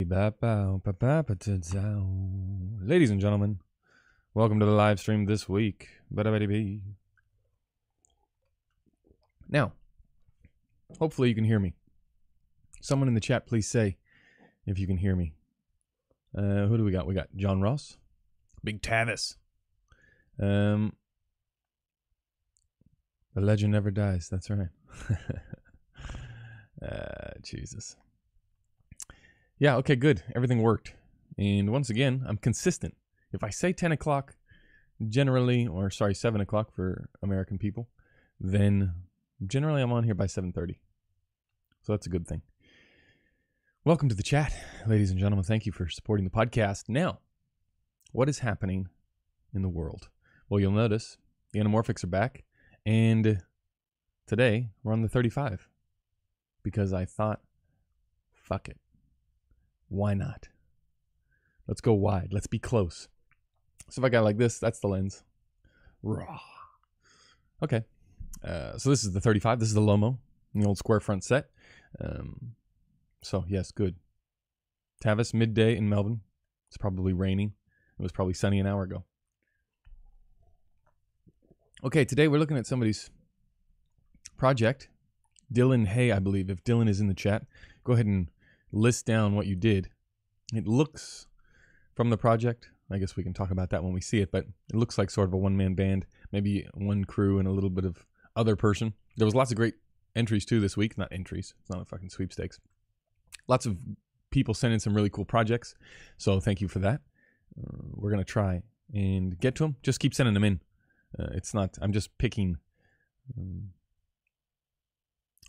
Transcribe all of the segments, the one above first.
Ladies and gentlemen, welcome to the live stream this week. Now, hopefully you can hear me. Someone in the chat, please say if you can hear me. Who do we got? We got John Ross, Big Tavis. The legend never dies. That's right. Jesus. Yeah, okay, good. Everything worked. And once again, I'm consistent. If I say 10 o'clock generally, or sorry, 7 o'clock for American people, then generally I'm on here by 7:30. So that's a good thing. Welcome to the chat, ladies and gentlemen. Thank you for supporting the podcast. Now, what is happening in the world? Well, you'll notice the Anamorphics are back, and today we're on the 35 because I thought, fuck it. Why not? Let's go wide. Let's be close. So if I got like this, that's the lens. Raw. Okay. So this is the 35. This is the Lomo, the old square front set. So yes, good. Tavis, midday in Melbourne. It's probably raining. It was probably sunny an hour ago. Okay, today we're looking at somebody's project. Dylan Hay, I believe. If Dylan is in the chat, go ahead and list down what you did. It looks from the project, I guess we can talk about that when we see it, but it looks like sort of a one-man band, maybe one crew and a little bit of other person. There was lots of great entries too this week. Not entries, it's not a fucking sweepstakes. Lots of people sending some really cool projects, so thank you for that. We're going to try and get to them. Just keep sending them in. It's not, I'm just picking.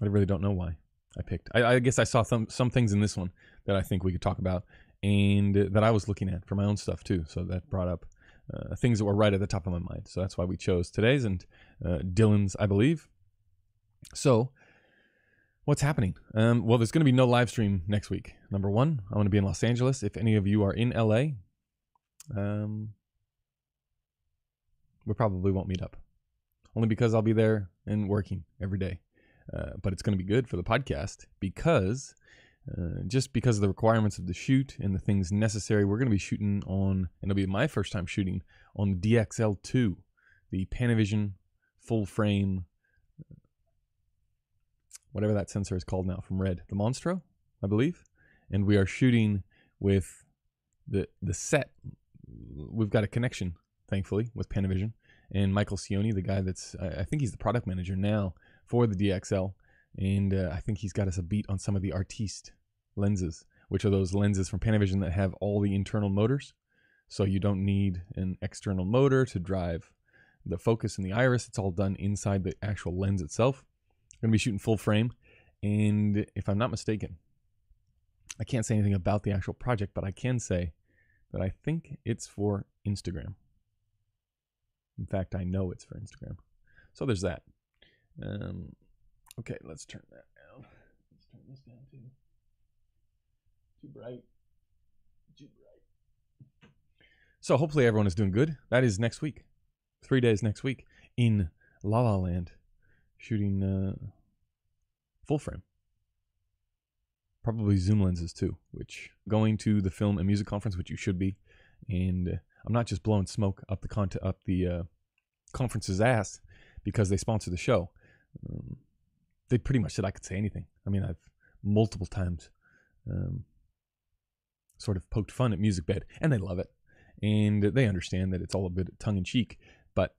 I really don't know why I picked. I guess I saw some things in this one that I think we could talk about and that I was looking at for my own stuff too. So that brought up things that were right at the top of my mind. So that's why we chose today's and Dylan's, I believe. So what's happening? Well, there's going to be no live stream next week. Number one, I'm going to be in Los Angeles. If any of you are in LA, we probably won't meet up. Only because I'll be there and working every day. But it's going to be good for the podcast because just because of the requirements of the shoot and the things necessary, we're going to be shooting on, and it'll be my first time shooting on the DXL2, the Panavision full frame, whatever that sensor is called now from Red, the Monstro, I believe. And we are shooting with the set. We've got a connection, thankfully, with Panavision. And Michael Sioni, the guy that's, I think he's the product manager now for the DXL, and I think he's got us a beat on some of the Artiste lenses, which are those lenses from Panavision that have all the internal motors, so you don't need an external motor to drive the focus and the iris. It's all done inside the actual lens itself. I'm going to be shooting full frame, and if I'm not mistaken, I can't say anything about the actual project, but I can say that I think it's for Instagram. In fact, I know it's for Instagram. So there's that. Okay, let's turn that down. Let's turn this down too. Too bright. Too bright. So hopefully everyone is doing good. That is next week. 3 days next week in La La Land, shooting full frame. Probably zoom lenses too, which going to the film and music conference, which you should be. And I'm not just blowing smoke up the conference's ass because they sponsor the show. They pretty much said I could say anything. I mean, I've multiple times sort of poked fun at MusicBed, and they love it. And they understand that it's all a bit tongue-in-cheek, but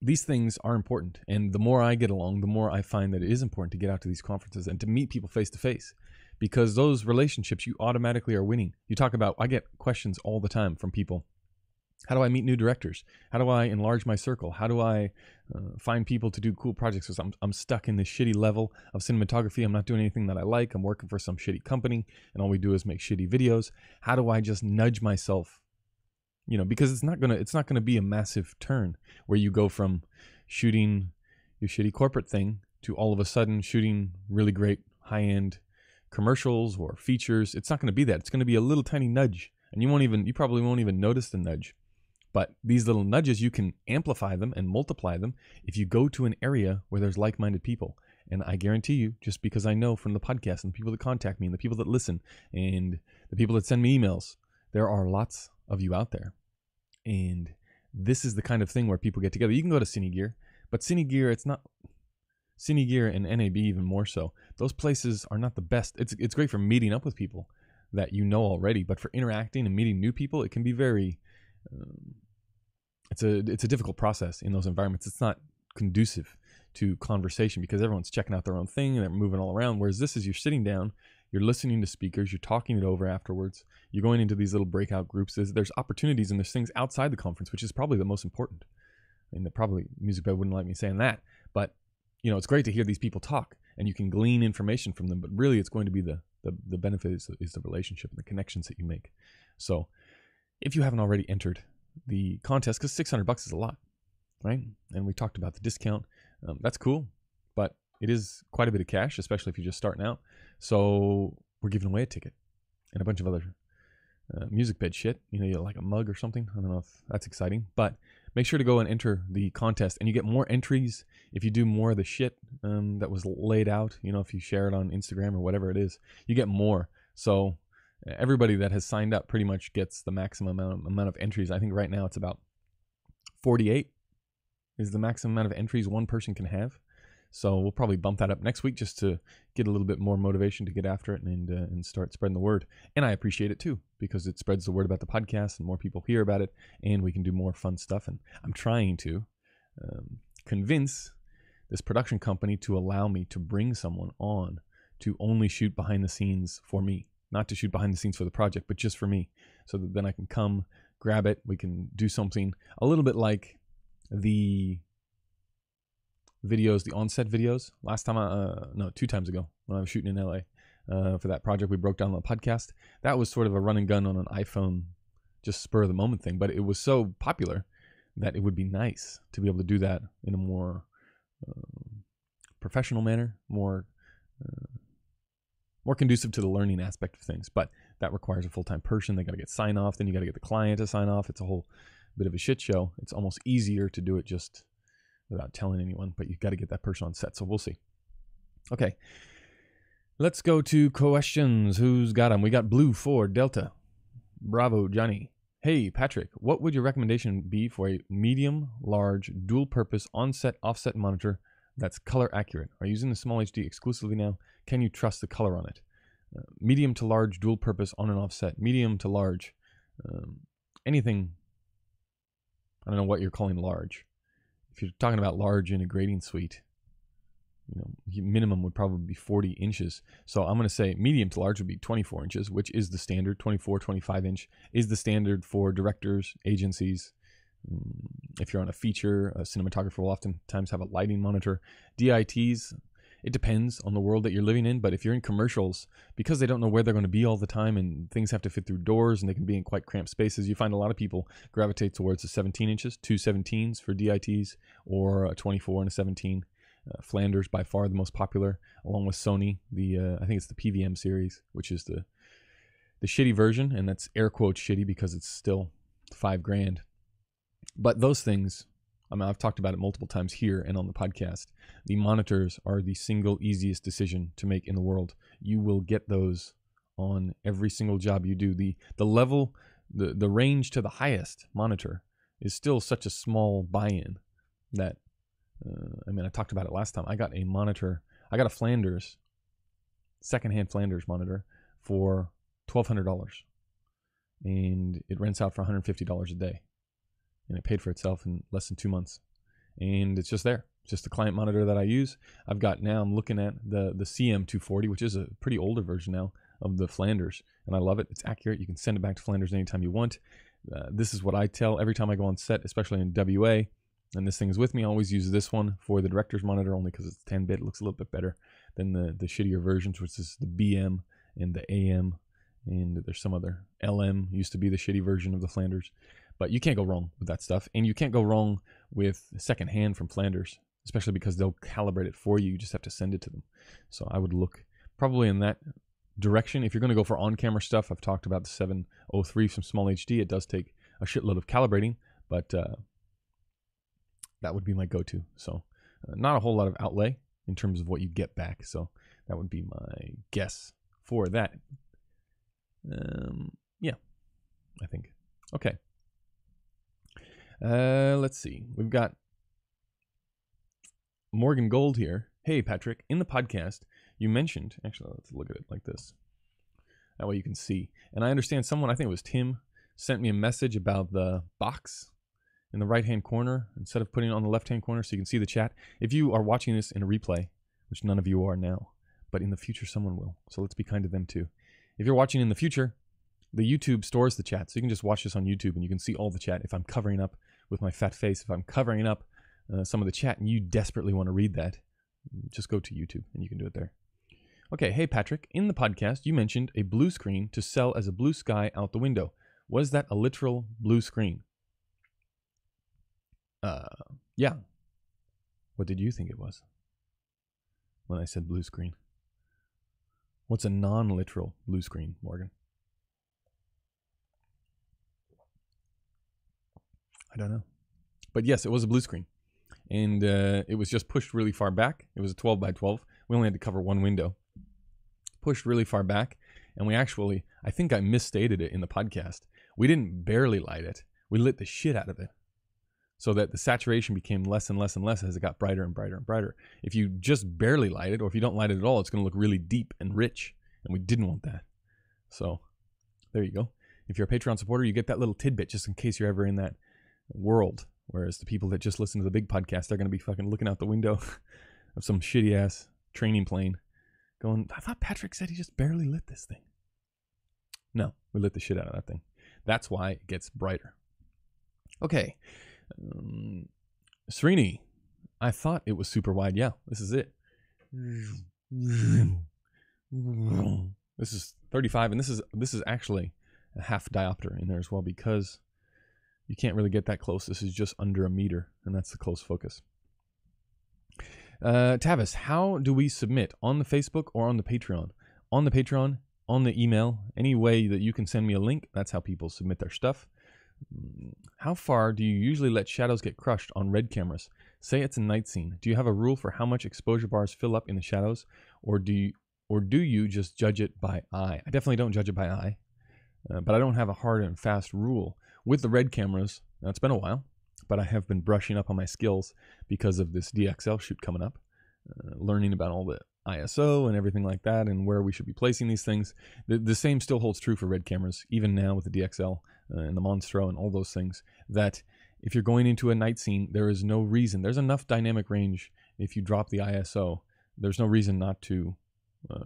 these things are important. And the more I get along, the more I find that it is important to get out to these conferences and to meet people face-to-face, because those relationships you automatically are winning. You talk about, I get questions all the time from people. How do I meet new directors? How do I enlarge my circle? How do I find people to do cool projects? Because I'm stuck in this shitty level of cinematography. I'm not doing anything that I like. I'm working for some shitty company, and all we do is make shitty videos. How do I just nudge myself? You know, because it's not gonna be a massive turn where you go from shooting your shitty corporate thing to all of a sudden shooting really great high-end commercials or features. It's not going to be that. It's going to be a little tiny nudge, and you probably won't even notice the nudge. But these little nudges, you can amplify them and multiply them if you go to an area where there's like-minded people. And I guarantee you, just because I know from the podcast and the people that contact me and the people that listen and the people that send me emails, there are lots of you out there. And this is the kind of thing where people get together. You can go to Cine Gear, but Cine Gear, it's not... Cine Gear and NAB even more so. Those places are not the best. It's great for meeting up with people that you know already, but for interacting and meeting new people, it can be very... it's a difficult process in those environments. It's not conducive to conversation because everyone's checking out their own thing and they're moving all around. Whereas this is, you're sitting down, you're listening to speakers, you're talking it over afterwards, you're going into these little breakout groups. There's opportunities and there's things outside the conference, which is probably the most important. I mean, probably MusicBed wouldn't like me saying that, but you know, it's great to hear these people talk and you can glean information from them, but really it's going to be the benefit is the relationship and the connections that you make. So if you haven't already entered the contest, because $600 is a lot, right? And we talked about the discount. That's cool, but it is quite a bit of cash, especially if you're just starting out. So we're giving away a ticket and a bunch of other MusicBed shit. You know, like a mug or something. I don't know if that's exciting, but make sure to go and enter the contest, and you get more entries if you do more of the shit that was laid out. You know, if you share it on Instagram or whatever it is, you get more. So everybody that has signed up pretty much gets the maximum amount of entries. I think right now it's about 48 is the maximum amount of entries one person can have. So we'll probably bump that up next week just to get a little bit more motivation to get after it and start spreading the word. And I appreciate it too, because it spreads the word about the podcast and more people hear about it and we can do more fun stuff. And I'm trying to convince this production company to allow me to bring someone on to only shoot behind the scenes for me. Not to shoot behind the scenes for the project, but just for me. So that then I can come, grab it, we can do something a little bit like the videos, the on-set videos. Last time, no, 2 times ago when I was shooting in LA for that project we broke down on the podcast. That was sort of a run and gun on an iPhone, just spur of the moment thing. But it was so popular that it would be nice to be able to do that in a more professional manner, more conducive to the learning aspect of things. But that requires a full-time person. They got to get sign off. Then you got to get the client to sign off. It's a whole bit of a shit show. It's almost easier to do it just without telling anyone, but you've got to get that person on set. So we'll see. Okay. Let's go to questions. Who's got them? We got Blue 4 Delta. Bravo, Johnny. Hey, Patrick, what would your recommendation be for a medium, large, dual-purpose on-set offset monitor that's color accurate? Are you using the Small HD exclusively now? Can you trust the color on it? Medium to large, dual-purpose on and offset. Medium to large. Anything. I don't know what you're calling large. If you're talking about large in a grading suite, you know, minimum would probably be 40 inches. So I'm going to say medium to large would be 24 inches, which is the standard. 24, 25 inch is the standard for directors, agencies. If you're on a feature, a cinematographer will oftentimes have a lighting monitor. DITs, it depends on the world that you're living in, but if you're in commercials, because they don't know where they're going to be all the time and things have to fit through doors and they can be in quite cramped spaces, you find a lot of people gravitate towards the 17 inches, 2 17s for DITs, or a 24 and a 17. Flanders by far the most popular, along with Sony. I think it's the PVM series, which is the shitty version, and that's air quotes shitty because it's still $5,000. But those things, I mean, I've talked about it multiple times here and on the podcast. The monitors are the single easiest decision to make in the world. You will get those on every single job you do. The level, the range to the highest monitor is still such a small buy-in that, I mean, I talked about it last time. I got a Flanders, secondhand Flanders monitor for $1,200, and it rents out for $150 a day. And it paid for itself in less than 2 months. And it's just there. It's just the client monitor that I use. I'm looking at the CM240, which is a pretty older version now of the Flanders. And I love it. It's accurate. You can send it back to Flanders anytime you want. This is what I tell every time I go on set, especially in WA. And this thing is with me. I always use this one for the director's monitor only because it's 10-bit. It looks a little bit better than the shittier versions, which is the BM and the AM. And there's some other LM used to be the shitty version of the Flanders. But you can't go wrong with that stuff. And you can't go wrong with secondhand from Flanders, especially because they'll calibrate it for you. You just have to send it to them. So I would look probably in that direction. If you're going to go for on-camera stuff, I've talked about the 703 from Small HD. It does take a shitload of calibrating, but that would be my go-to. So not a whole lot of outlay in terms of what you get back. So that would be my guess for that. Yeah, I think. Okay. Let's see. We've got Morgan Gold here. Hey, Patrick, in the podcast, you mentioned, actually, let's look at it like this. That way you can see. And I understand someone, I think it was Tim, sent me a message about the box in the right-hand corner instead of putting it on the left-hand corner so you can see the chat. If you are watching this in a replay, which none of you are now, but in the future someone will. So let's be kind to them too. If you're watching in the future, the YouTube stores the chat. So you can just watch this on YouTube and you can see all the chat. If I'm covering up with my fat face, if I'm covering up some of the chat and you desperately want to read that, just go to YouTube and you can do it there. Okay, hey Patrick, in the podcast you mentioned a blue screen to sell as a blue sky out the window. Was that a literal blue screen? Yeah. What did you think it was when I said blue screen? What's a non-literal blue screen, Morgan? I don't know. But yes, it was a blue screen. And it was just pushed really far back. It was a 12 by 12. We only had to cover one window. Pushed really far back. And we actually, I think I misstated it in the podcast. We didn't barely light it. We lit the shit out of it. So that the saturation became less and less and less as it got brighter and brighter and brighter. If you just barely light it, or if you don't light it at all, it's going to look really deep and rich. And we didn't want that. So there you go. If you're a Patreon supporter, you get that little tidbit just in case you're ever in that world. Whereas the people that just listen to the big podcast, they're going to be fucking looking out the window of some shitty ass training plane going, I thought Patrick said he just barely lit this thing. No, we lit the shit out of that thing. That's why it gets brighter. Okay. Srini, I thought it was super wide. Yeah, this is it. This is 35, and this is actually a half diopter in there as well because you can't really get that close. This is just under a meter, and that's the close focus. Tavis, how do we submit? On the Facebook or on the Patreon? On the Patreon, on the email, any way that you can send me a link. That's how people submit their stuff. How far do you usually let shadows get crushed on red cameras? Say it's a night scene. Do you have a rule for how much exposure bars fill up in the shadows, or do you just judge it by eye? I definitely don't judge it by eye, but I don't have a hard and fast rule. With the red cameras, now it's been a while, but I have been brushing up on my skills because of this DXL shoot coming up, learning about all the ISO and everything like that and where we should be placing these things. The same still holds true for red cameras, even now with the DXL and the Monstro and all those things, that if you're going into a night scene, there is no reason. There's enough dynamic range if you drop the ISO. There's no reason not to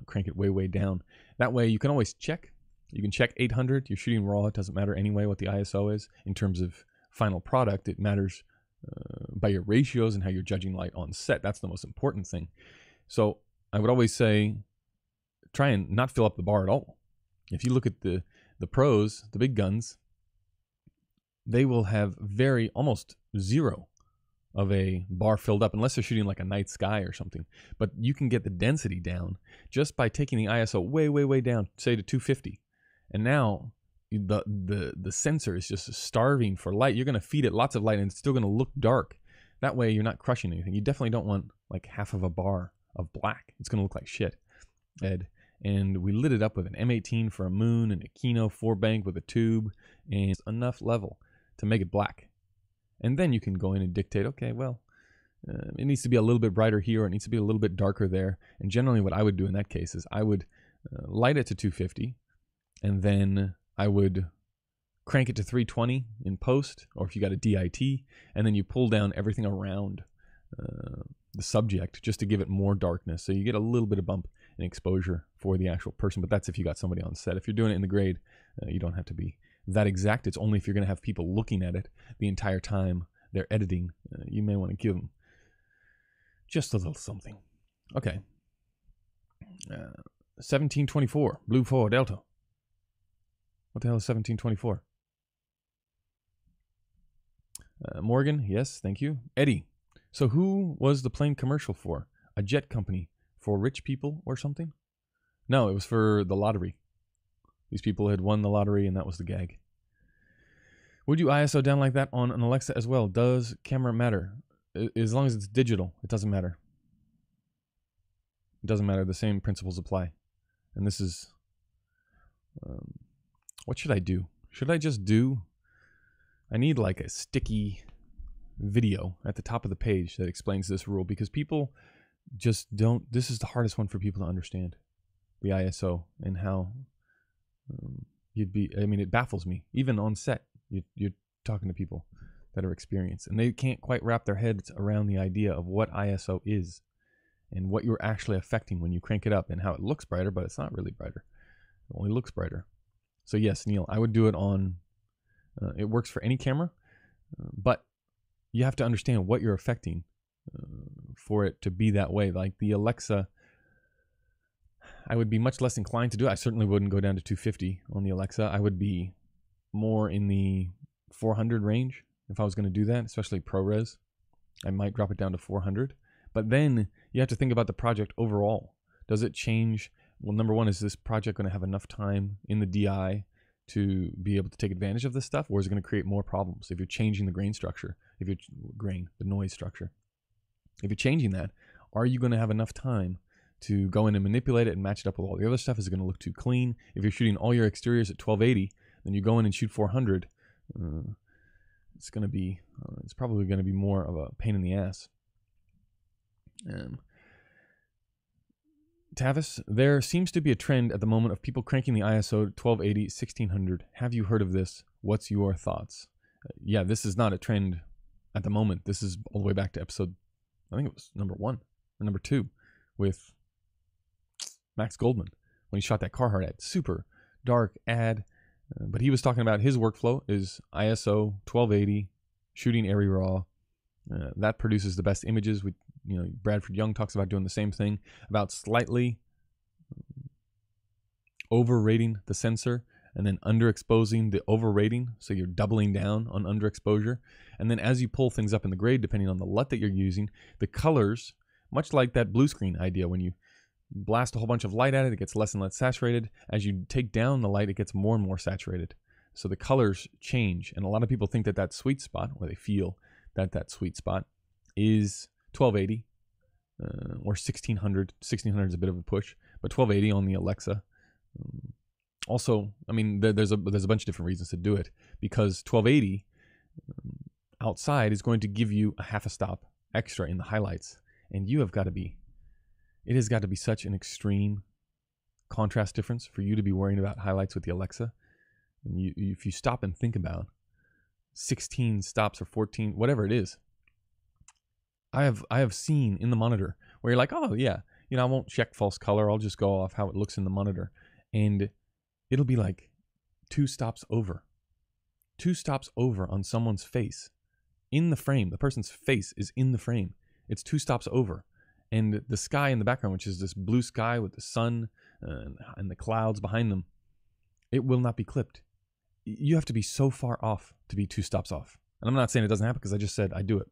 crank it way, way down. That way you can always check. You can check 800. You're shooting raw. It doesn't matter anyway what the ISO is. In terms of final product, it matters by your ratios and how you're judging light on set. That's the most important thing. So I would always say try and not fill up the bar at all. If you look at the pros, the big guns, they will have almost zero of a bar filled up unless they're shooting like a night sky or something. But you can get the density down just by taking the ISO way, way, way down, say to 250. And now the sensor is just starving for light. You're going to feed it lots of light and it's still going to look dark. That way you're not crushing anything. You definitely don't want like half of a bar of black. It's going to look like shit, Ed. And we lit it up with an M18 for a moon and a Kino 4-bank with a tube and enough level to make it black. And then you can go in and dictate, okay, well, it needs to be a little bit brighter here, or it needs to be a little bit darker there. And generally what I would do in that case is I would light it to 250, and then I would crank it to 320 in post, or if you got a DIT, and then you pull down everything around the subject just to give it more darkness. So you get a little bit of bump in exposure for the actual person, but that's if you got somebody on set. If you're doing it in the grade, you don't have to be that exact. It's only if you're going to have people looking at it the entire time they're editing. You may want to give them just a little something. Okay. 1724, Blue 4 Delta. What the hell is 1724? Morgan, yes, thank you. Eddie, so who was the plane commercial for? A jet company for rich people or something? No, it was for the lottery. These people had won the lottery and that was the gag. Would you ISO down like that on an Alexa as well? Does camera matter? As long as it's digital, it doesn't matter. It doesn't matter. The same principles apply. And this is, what should I do? Should I just do, I need like a sticky video at the top of the page that explains this rule, because people just don't, this is the hardest one for people to understand, the ISO, and how you'd be, I mean, it baffles me. Even on set, you're talking to people that are experienced, and they can't quite wrap their heads around the idea of what ISO is and what you're actually affecting when you crank it up, and how it looks brighter, but it's not really brighter. It only looks brighter. So yes, Neil, I would do it on, it works for any camera, but you have to understand what you're affecting for it to be that way. Like the Alexa, I would be much less inclined to do it. I certainly wouldn't go down to 250 on the Alexa. I would be more in the 400 range if I was going to do that, especially ProRes. I might drop it down to 400. But then you have to think about the project overall. Does it change? Well, number one, is this project going to have enough time in the DI to be able to take advantage of this stuff, or is it going to create more problems if you're changing the grain structure, the noise structure? If you're changing that, are you going to have enough time to go in and manipulate it and match it up with all the other stuff? Is it going to look too clean? If you're shooting all your exteriors at 1280, then you go in and shoot 400, it's going to be, it's probably going to be more of a pain in the ass. Tavis, there seems to be a trend at the moment of people cranking the ISO to 1280, 1600. Have you heard of this? What's your thoughts? Yeah, this is not a trend at the moment. This is all the way back to episode, I think it was number 1 or number 2 with Max Goldman when he shot that Carhartt ad. Super dark ad, but he was talking about his workflow is ISO 1280, shooting ARRI RAW. That produces the best images. Bradford Young talks about doing the same thing, about slightly overrating the sensor and then underexposing the overrating, so you're doubling down on underexposure. And then as you pull things up in the grade, depending on the LUT that you're using, the colors, much like that blue screen idea, when you blast a whole bunch of light at it, it gets less and less saturated. As you take down the light, it gets more and more saturated. So the colors change, and a lot of people think that that sweet spot, or they feel that that sweet spot, is 1280 or 1600. 1600 is a bit of a push, but 1280 on the Alexa. Also, I mean, there's a bunch of different reasons to do it, because 1280 outside is going to give you a half a stop extra in the highlights, and you have got to be, it has got to be such an extreme contrast difference for you to be worrying about highlights with the Alexa. And if you stop and think about 16 stops or 14, whatever it is, I have seen in the monitor where you're like, oh yeah, I won't check false color, I'll just go off how it looks in the monitor, and it'll be like 2 stops over on someone's face in the frame. The person's face is in the frame. It's 2 stops over, and the sky in the background, which is this blue sky with the sun and the clouds behind them, it will not be clipped. You have to be so far off to be 2 stops off. And I'm not saying it doesn't happen, because I just said I do it.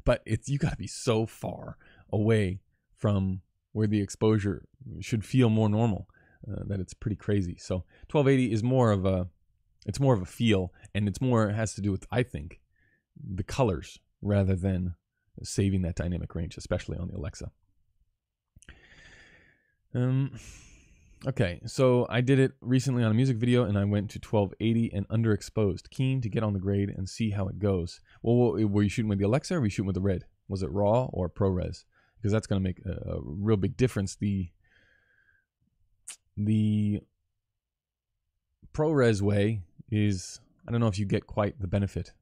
But you got to be so far away from where the exposure should feel more normal that it's pretty crazy. So 1280 is more of a feel, and it has to do with, I think, the colors rather than saving that dynamic range, especially on the Alexa. Okay, so I did it recently on a music video, and I went to 1280 and underexposed. Keen to get on the grade and see how it goes. Well, were you shooting with the Alexa, or were you shooting with the Red? Was it RAW or ProRes? Because that's going to make a real big difference. The ProRes way is, I don't know if you get quite the benefit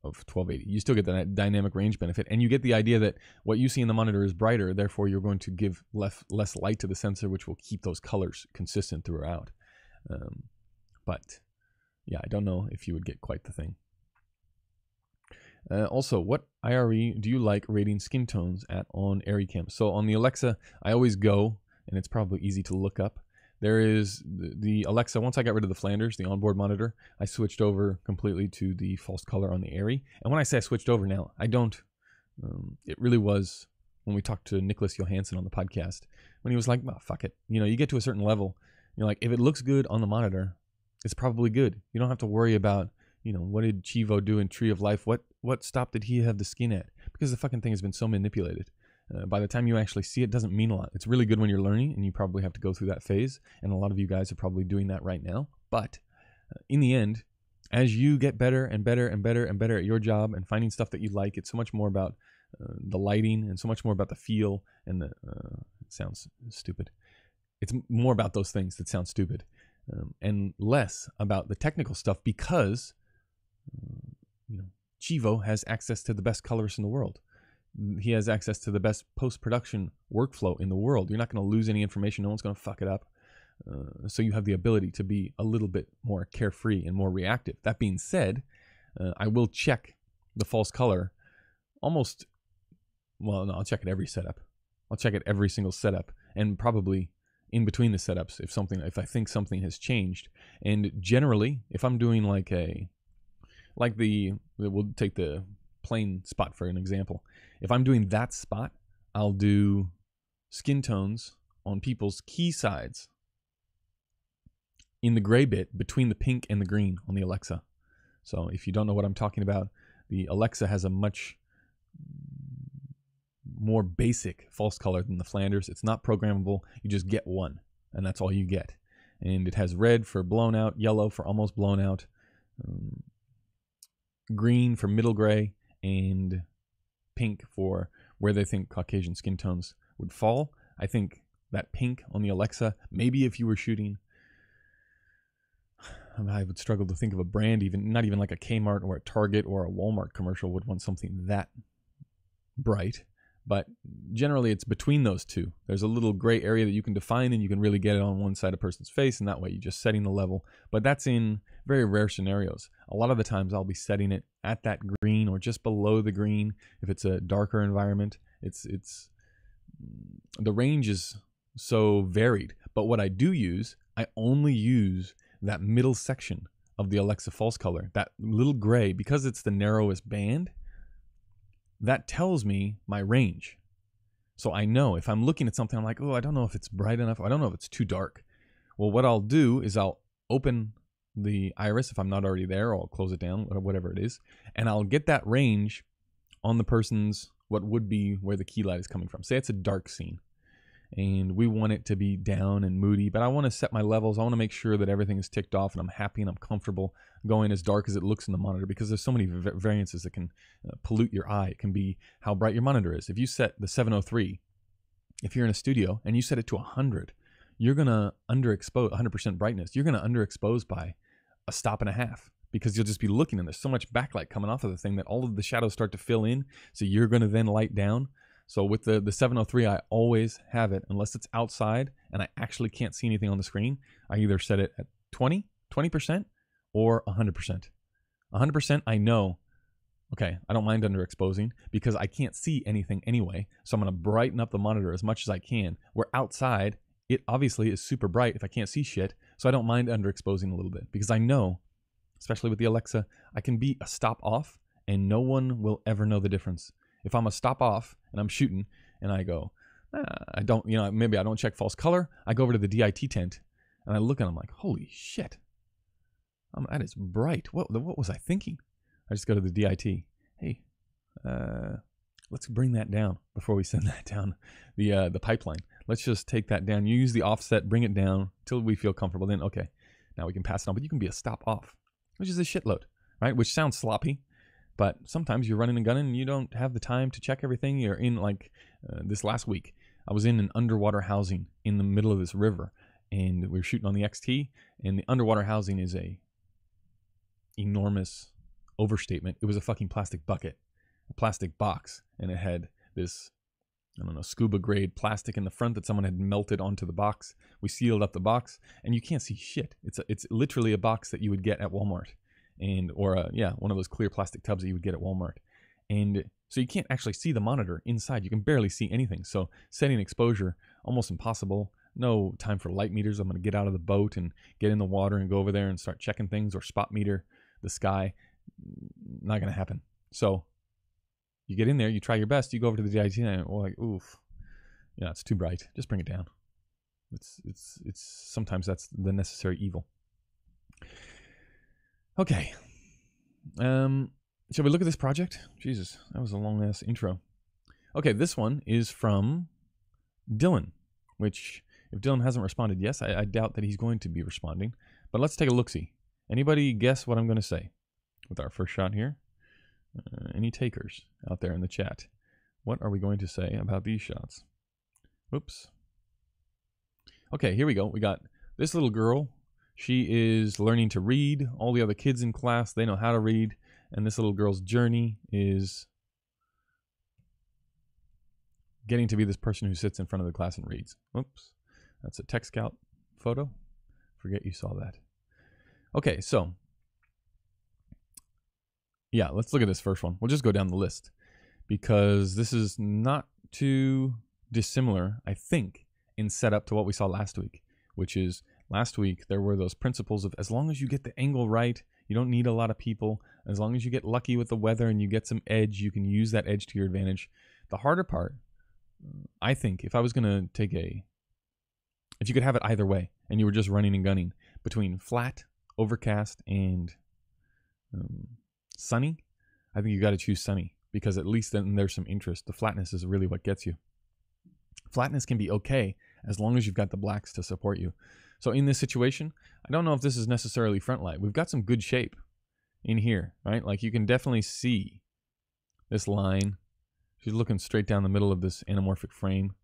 of 1280. You still get that dynamic range benefit, and you get the idea that what you see in the monitor is brighter, therefore you're going to give less light to the sensor, which will keep those colors consistent throughout. But yeah, I don't know if you would get quite the thing. Also, what IRE do you like rating skin tones at on ARRI Cam? So on the Alexa, I always go, and it's probably easy to look up. There is the Alexa, once I got rid of the Flanders, the onboard monitor, I switched over completely to the false color on the ARRI. And when I say I switched over now, I don't, it really was when we talked to Nicholas Johansson on the podcast, when he was like, well, fuck it. You get to a certain level, you're like, if it looks good on the monitor, it's probably good. You don't have to worry about, what did Chivo do in Tree of Life? What stop did he have the skin at? Because the fucking thing has been so manipulated. By the time you actually see it, doesn't mean a lot. It's really good when you're learning, and you probably have to go through that phase. And a lot of you guys are probably doing that right now. But in the end, as you get better and better and better and better at your job and finding stuff that you like, it's so much more about the lighting and so much more about the feel and the. It sounds stupid. It's more about those things that sound stupid, and less about the technical stuff because Chivo has access to the best colorists in the world. He has access to the best post-production workflow in the world. You're not going to lose any information. No one's going to fuck it up. So you have the ability to be a little bit more carefree and more reactive. That being said, I will check the false color almost, well, no, I'll check it every setup. I'll check it every single setup, and probably in between the setups if I think something has changed. And generally, if I'm doing we'll take the plane spot for an example. If I'm doing that spot, I'll do skin tones on people's key sides in the gray bit between the pink and the green on the Alexa. So if you don't know what I'm talking about, the Alexa has a much more basic false color than the Flanders. It's not programmable. You just get one, and that's all you get. And it has red for blown out, yellow for almost blown out, green for middle gray, and pink for where they think Caucasian skin tones would fall. I think that pink on the Alexa, maybe if you were shooting, I would struggle to think of a brand, not even like a Kmart or a Target or a Walmart commercial would want something that bright. But generally, it's between those two. There's a little gray area that you can define, and you can really get it on one side of a person's face, and that way you're just setting the level. But that's in very rare scenarios. A lot of the times, I'll be setting it at that green or just below the green. If it's a darker environment, it's the range is so varied. But what I do use, I only use that middle section of the Alexa false color, that little gray, because it's the narrowest band. That tells me my range. So I know if I'm looking at something, I'm like, oh, I don't know if it's bright enough. I don't know if it's too dark. Well, what I'll do is I'll open the iris if I'm not already there, or I'll close it down, or whatever it is, and I'll get that range on the person's, what would be where the key light is coming from. Say it's a dark scene, and we want it to be down and moody, but I want to set my levels. I want to make sure that everything is ticked off and I'm happy and I'm comfortable going as dark as it looks in the monitor, because there's so many variances that can pollute your eye. It can be how bright your monitor is. If you set the 703, if you're in a studio and you set it to 100, you're going to underexpose 100% brightness. You're going to underexpose by a stop and a half, because you'll just be looking and there's so much backlight coming off of the thing that all of the shadows start to fill in. So you're going to then light down. So with the 703, I always have it, unless it's outside and I actually can't see anything on the screen, I either set it at 20% or 100%. 100%, I know, okay, I don't mind underexposing because I can't see anything anyway. So I'm going to brighten up the monitor as much as I can. Where outside, it obviously is super bright if I can't see shit. So I don't mind underexposing a little bit, because I know, especially with the Alexa, I can be a stop off and no one will ever know the difference. If I'm a stop off and I'm shooting and I go, I don't, maybe I don't check false color. I go over to the DIT tent and I look and I'm like, holy shit, that is bright. What was I thinking? I just go to the DIT. Hey, let's bring that down before we send that down the pipeline. Let's just take that down. You use the offset, bring it down till we feel comfortable. Then, okay, now we can pass it on. But you can be a stop off, which is a shitload, right? Which sounds sloppy. But sometimes you're running and gunning and you don't have the time to check everything. You're in this last week. I was in an underwater housing in the middle of this river, and we were shooting on the XT, and the underwater housing is a enormous overstatement. It was a fucking plastic bucket, a plastic box, and it had this, scuba grade plastic in the front that someone had melted onto the box. We sealed up the box, and you can't see shit. It's literally a box that you would get at Walmart. Or one of those clear plastic tubs that you would get at Walmart. And so you can't actually see the monitor inside. You can barely see anything. So setting exposure, almost impossible. No time for light meters. I'm going to get out of the boat and get in the water and go over there and start checking things, or spot meter the sky. Not going to happen. So you get in there, you try your best, you go over to the DIT and oof, it's too bright. Just bring it down. It's sometimes that's the necessary evil. Okay. Shall we look at this project? Jesus, that was a long-ass intro. Okay, this one is from Dylan, which if Dylan hasn't responded, yes, I doubt that he's going to be responding. But let's take a look-see. Anybody guess what I'm going to say with our first shot here? Any takers out there in the chat? What are we going to say about these shots? Whoops. Okay, here we go. We got this little girl. She is learning to read. All the other kids in class, they know how to read. And this little girl's journey is getting to be this person who sits in front of the class and reads. Whoops. That's a Tech Scout photo. Forget you saw that. Okay, so yeah, let's look at this first one. We'll just go down the list because this is not too dissimilar, I think, in setup to what we saw last week, which is last week there were those principles of as long as you get the angle right, you don't need a lot of people. As long as you get lucky with the weather and you get some edge, you can use that edge to your advantage. The harder part, I think, if I was going to take if you could have it either way and you were just running and gunning between flat, overcast, and sunny, I think you got to choose sunny because at least then there's some interest. The flatness is really what gets you. Flatness can be okay as long as you've got the blacks to support you. So in this situation, I don't know if this is necessarily front light. We've got some good shape in here, right? Like you can definitely see this line. She's looking straight down the middle of this anamorphic frame.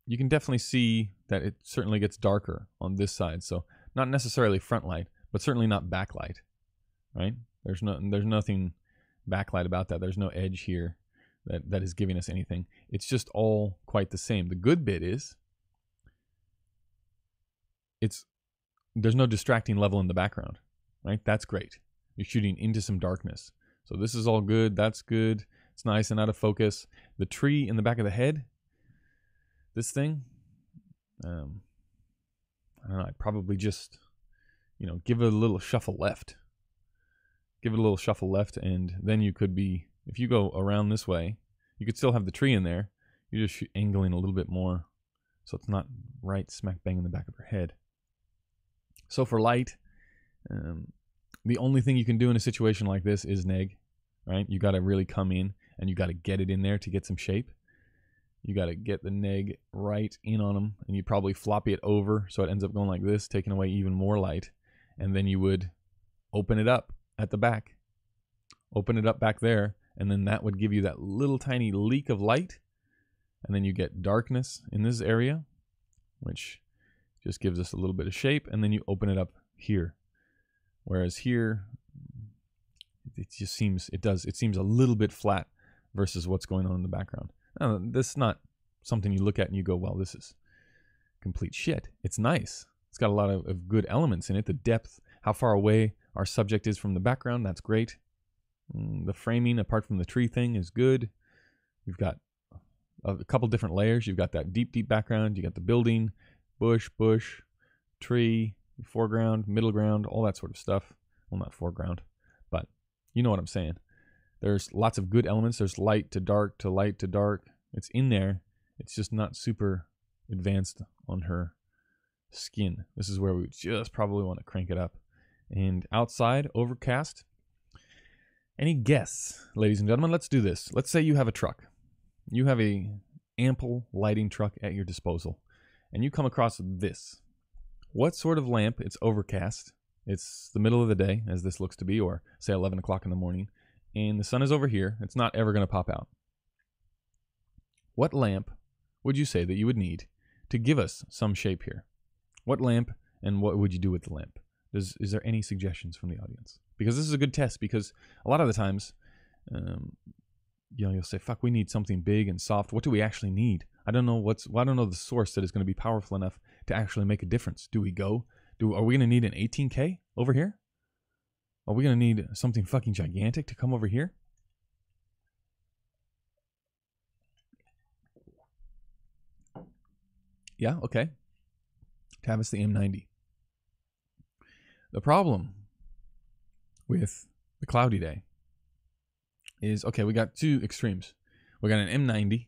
You can definitely see that it certainly gets darker on this side. So not necessarily front light, but certainly not backlight, right? There's nothing backlight about that. There's no edge here that is giving us anything. It's just all quite the same. The good bit is there's no distracting level in the background, right? That's great. You're shooting into some darkness. So this is all good. That's good. It's nice and out of focus. The tree in the back of the head, this thing, I don't know, I'd probably just, give it a little shuffle left. Give it a little shuffle left, and then you could be, if you go around this way, you could still have the tree in there. You're just angling a little bit more so it's not right smack bang in the back of her head. So for light, the only thing you can do in a situation like this is neg, right? You got to really come in and you got to get it in there to get some shape. You got to get the neg right in on them, and you probably floppy it over so it ends up going like this, taking away even more light. And then you would open it up at the back. Open it up back there, and then that would give you that little tiny leak of light. And then you get darkness in this area, which just gives us a little bit of shape, and then you open it up here. Whereas here, it seems a little bit flat versus what's going on in the background. Now, this is not something you look at and you go, well, this is complete shit. It's nice. It's got a lot of good elements in it. The depth, how far away our subject is from the background, that's great. The framing, apart from the tree thing, is good. You've got a couple different layers. You've got that deep background. You got the building, bush, tree, foreground, middle ground, all that sort of stuff. Well, not foreground, but you know what I'm saying. There's lots of good elements. There's light to dark to light to dark. It's in there. It's just not super advanced on her skin. This is where we just probably want to crank it up. And outside, overcast. Any guess, ladies and gentlemen? Let's do this. Let's say you have a truck. You have a ample lighting truck at your disposal, and you come across this. What sort of lamp? It's overcast. It's the middle of the day, as this looks to be, or say 11 o'clock in the morning, and the sun is over here. It's not ever going to pop out. What lamp would you say that you would need to give us some shape here? What lamp, and what would you do with the lamp? Is there any suggestions from the audience? Because this is a good test, because a lot of the times, you'll say, fuck, we need something big and soft. What do we actually need? I don't know the source that is going to be powerful enough to actually make a difference. Are we going to need an 18K over here? Are we going to need something fucking gigantic to come over here? Yeah, okay. Tavis the M90. The problem with the cloudy day is, okay, we got two extremes. We got an M90,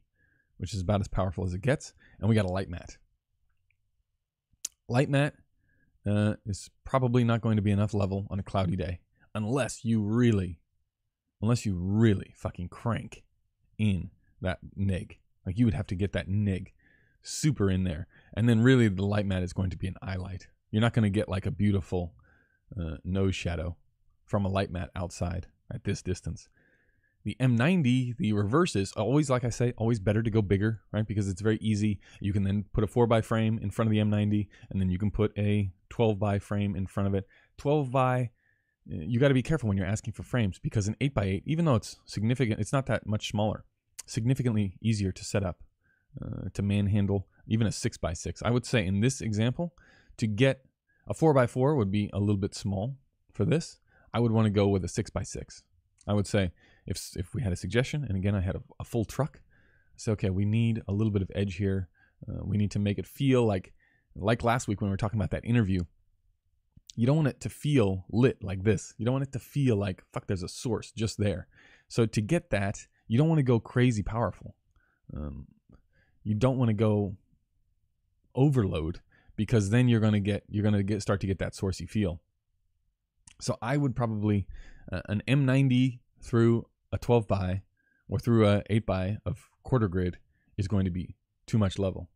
which is about as powerful as it gets, and we got a light matte. Light matte is probably not going to be enough level on a cloudy day unless you really fucking crank in that nig. Like you would have to get that nig super in there. And then really the light matte is going to be an eye light. You're not going to get like a beautiful nose shadow from a light matte outside at this distance. The M90, the reverse is always, like I say, always better to go bigger, right? Because it's very easy. You can then put a 4x frame in front of the M90, and then you can put a 12x frame in front of it. 12x, you got to be careful when you're asking for frames, because an 8x8, even though it's significant, it's not that much smaller, significantly easier to set up, to manhandle, even a 6x6. I would say in this example, to get a 4x4 would be a little bit small for this. I would want to go with a 6x6. I would say, if we had a suggestion, and again I had a full truck, so okay, we need a little bit of edge here. We need to make it feel like last week when we were talking about that interview. You don't want it to feel lit like this. You don't want it to feel like, fuck, there's a source just there. So to get that, you don't want to go crazy powerful. You don't want to go overload, because then you're gonna start to get that sourcey feel. So I would probably an M90 through a 12x or through a 8x of quarter grid is going to be too much level.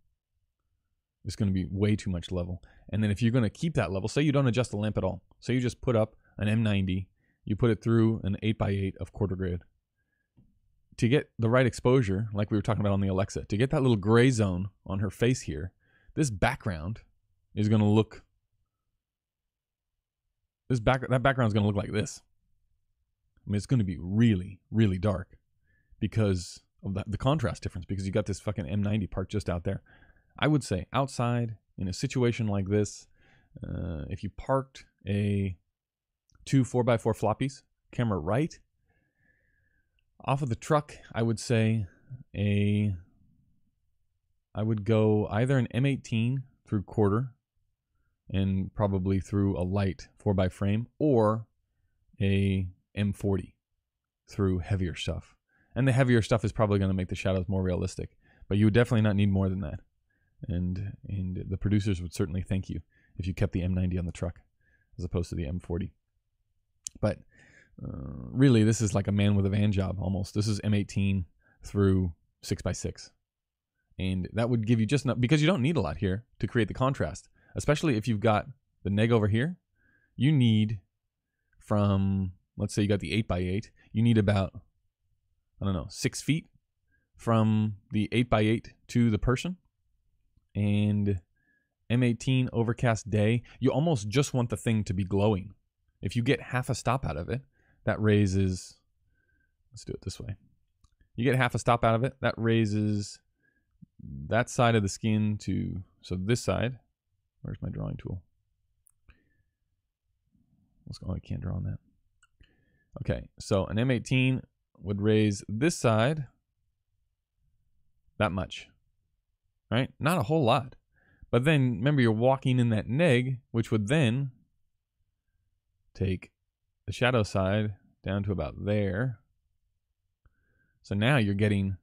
It's going to be way too much level. And then if you're going to keep that level, say you don't adjust the lamp at all. Say you just put up an M90, you put it through an 8x8 of quarter grid. To get the right exposure, like we were talking about on the Alexa, to get that little gray zone on her face here, this background is going to look, that background is going to look like this. I mean, it's going to be really, really dark because of the contrast difference, because you got this fucking M90 parked just out there. I would say outside in a situation like this, if you parked a 2 4x4 floppies, camera right, off of the truck, I would say I would go either an M18 through quarter and probably through a light 4x frame, or a M40 through heavier stuff. And the heavier stuff is probably going to make the shadows more realistic, but you would definitely not need more than that. And the producers would certainly thank you if you kept the M90 on the truck as opposed to the M40. But really, this is like a man with a van job almost. This is M18 through 6x6. And that would give you just enough, because you don't need a lot here to create the contrast, especially if you've got the neg over here. You need from, let's say you got the 8x8, you need about, I don't know, 6 feet from the 8x8 to the person. And M18 overcast day, you almost just want the thing to be glowing. If you get half a stop out of it, that raises, let's do it this way. You get half a stop out of it, that raises that side of the skin to, so this side, where's my drawing tool? Let's go, I can't draw on that. Okay, so an M18 would raise this side that much, right? Not a whole lot. But then remember, you're walking in that neg, which would then take the shadow side down to about there. So now you're getting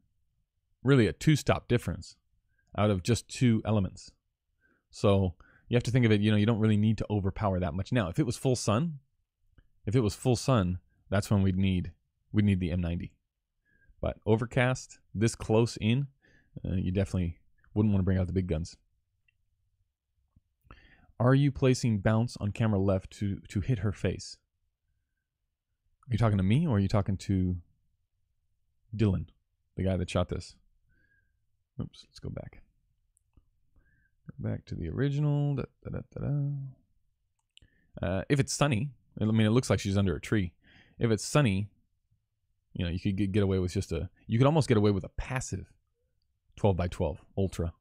really a 2-stop difference out of just 2 elements. So you have to think of it, you don't really need to overpower that much. Now, if it was full sun, that's when we'd need the M90. But overcast, this close in, you definitely wouldn't want to bring out the big guns. Are you placing bounce on camera left to hit her face? Are you talking to me, or are you talking to Dylan, the guy that shot this? Oops, let's go back. Go back to the original. If it's sunny, I mean, it looks like she's under a tree. If it's sunny, you could get away with you could almost get away with a passive 12x12 ultra.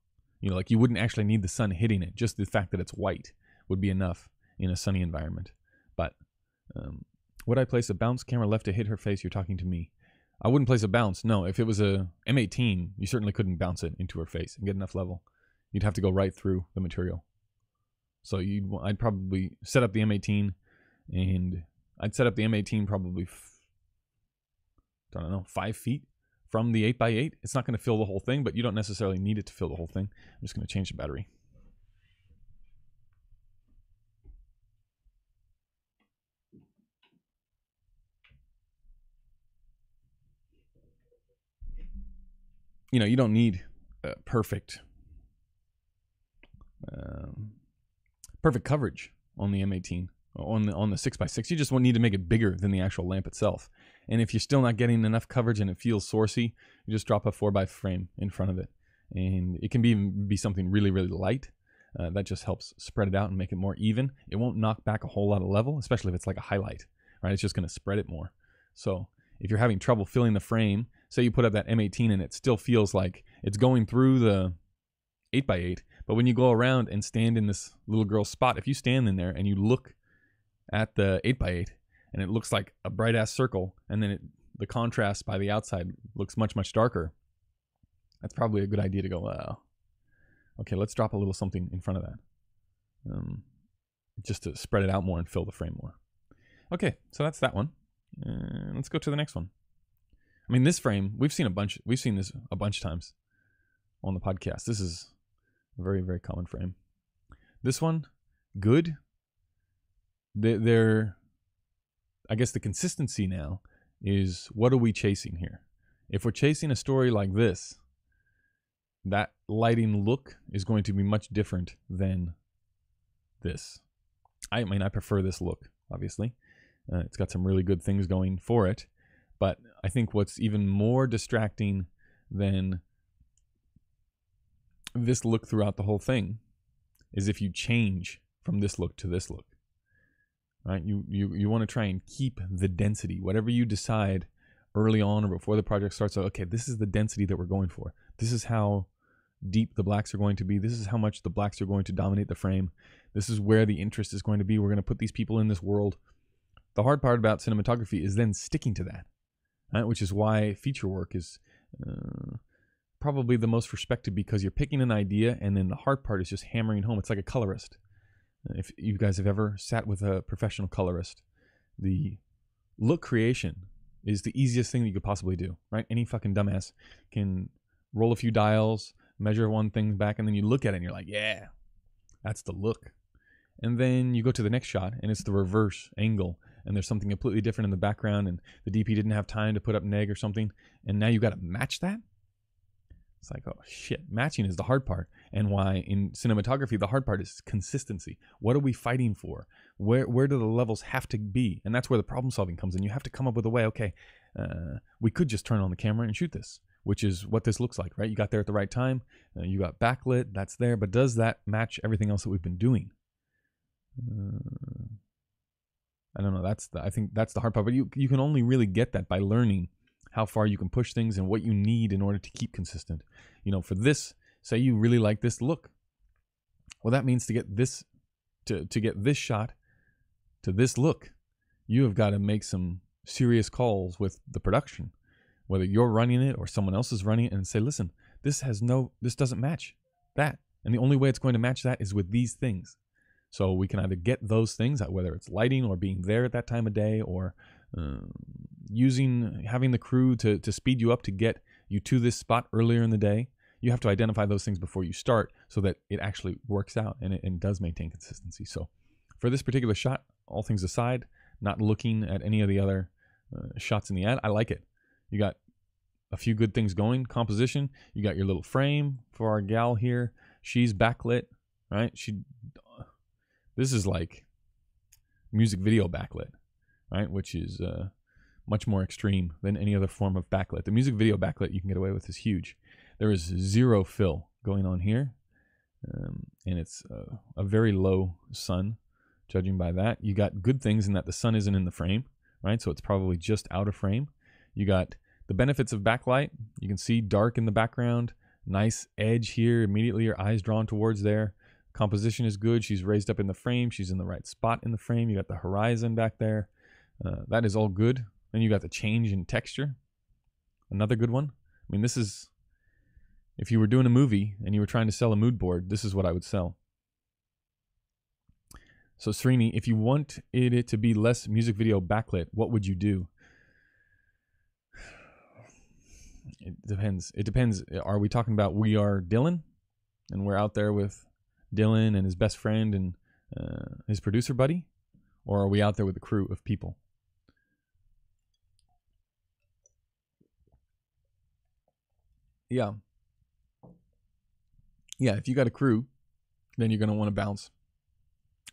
Like you wouldn't actually need the sun hitting it. Just the fact that it's white would be enough in a sunny environment. But would I place a bounce camera left to hit her face? You're talking to me. I wouldn't place a bounce. No, if it was a M18, you certainly couldn't bounce it into her face and get enough level. You'd have to go right through the material. So I'd probably set up the M18, and I'd set up the M18 probably, I don't know, 5 feet from the 8x8. It's not going to fill the whole thing, but you don't necessarily need it to fill the whole thing. I'm just going to change the battery. you don't need perfect perfect coverage on the M18 on the 6x6. You just won't need to make it bigger than the actual lamp itself. And if you're still not getting enough coverage and it feels sourcey, you just drop a 4x frame in front of it, and it can be something really, really light. That just helps spread it out and make it more even. It won't knock back a whole lot of level, especially if it's like a highlight, right? It's just going to spread it more. So if you're having trouble filling the frame, say you put up that M18 and it still feels like it's going through the 8x8, but when you go around and stand in this little girl's spot, if you stand in there and you look at the 8x8 and it looks like a bright ass circle, and then the contrast by the outside looks much, much darker, that's probably a good idea to go, wow. Okay, let's drop a little something in front of that, just to spread it out more and fill the frame more. Okay, so that's that one. Let's go to the next one. I mean, this frame, we've seen this a bunch of times on the podcast. This is a very, very common frame. This one, good. I guess the consistency now is, what are we chasing here? If we're chasing a story like this, that lighting look is going to be much different than this. I mean, I prefer this look, obviously. It's got some really good things going for it. But I think what's even more distracting than this look throughout the whole thing is if you change from this look to this look. Right? You want to try and keep the density. Whatever you decide early on or before the project starts, so, okay, this is the density that we're going for. This is how deep the blacks are going to be. This is how much the blacks are going to dominate the frame. This is where the interest is going to be. We're going to put these people in this world. The hard part about cinematography is then sticking to that, right? Which is why feature work is probably the most respected, because you're picking an idea and then the hard part is just hammering home. It's like a colorist. If you guys have ever sat with a professional colorist, the look creation is the easiest thing that you could possibly do, right? Any fucking dumbass can roll a few dials, measure one thing back, and then you look at it and you're like, yeah, that's the look. And then you go to the next shot and it's the reverse angle, and there's something completely different in the background, and the DP didn't have time to put up neg or something, and now you got to match that. It's like, oh shit, matching is the hard part. And why in cinematography the hard part is consistency. What are we fighting for? Where do the levels have to be? And that's where the problem solving comes in. You have to come up with a way, okay, we could just turn on the camera and shoot this, which is what this looks like, right? You got there at the right time, you got backlit, that's there, but does that match everything else that we've been doing? I don't know, I think that's the hard part, but you can only really get that by learning how far you can push things and what you need in order to keep consistent. For this, say you really like this look. Well, that means to get this shot to this look, you have got to make some serious calls with the production, whether you're running it or someone else is running it, and say, listen, this doesn't match that. And the only way it's going to match that is with these things. So we can either get those things, whether it's lighting or being there at that time of day, or having the crew to speed you up to get you to this spot earlier in the day. You have to identify those things before you start so that it actually works out and it does maintain consistency. So for this particular shot, all things aside, not looking at any of the other shots in the ad, I like it. You got a few good things going. Composition, you got your little frame for our gal here. She's backlit, right? This is like music video backlit, right? Which is much more extreme than any other form of backlit. The music video backlit you can get away with is huge. There is zero fill going on here, and it's a very low sun, judging by that. You got good things in that the sun isn't in the frame, right? So it's probably just out of frame. You got the benefits of backlight. You can see dark in the background, nice edge here, immediately your eyes drawn towards there. Composition is good. She's raised up in the frame. She's in the right spot in the frame. You got the horizon back there. That is all good. Then you got the change in texture. Another good one. I mean, this is, if you were doing a movie and you were trying to sell a mood board, this is what I would sell. So Srini, if you want it to be less music video backlit, what would you do? It depends. It depends. Are we talking about We Are Dylan, and we're out there with Dylan and his best friend and his producer buddy? Or are we out there with a crew of people? Yeah. Yeah, if you got a crew, then you're going to want to bounce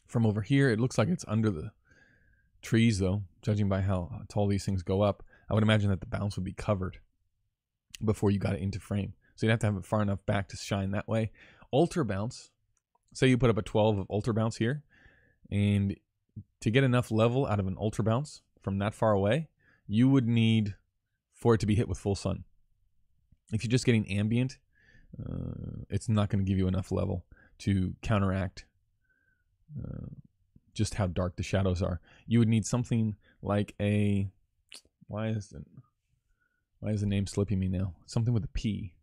from over here. It looks like it's under the trees, though, judging by how tall these things go up. I would imagine that the bounce would be covered before you got it into frame. So you'd have to have it far enough back to shine that way. Alter bounce, say you put up a 12 of alter bounce here, and to get enough level out of an alter bounce from that far away, you would need for it to be hit with full sun. If you're just getting ambient, it's not going to give you enough level to counteract just how dark the shadows are. You would need something like a, why is the name slipping me now? Something with a P.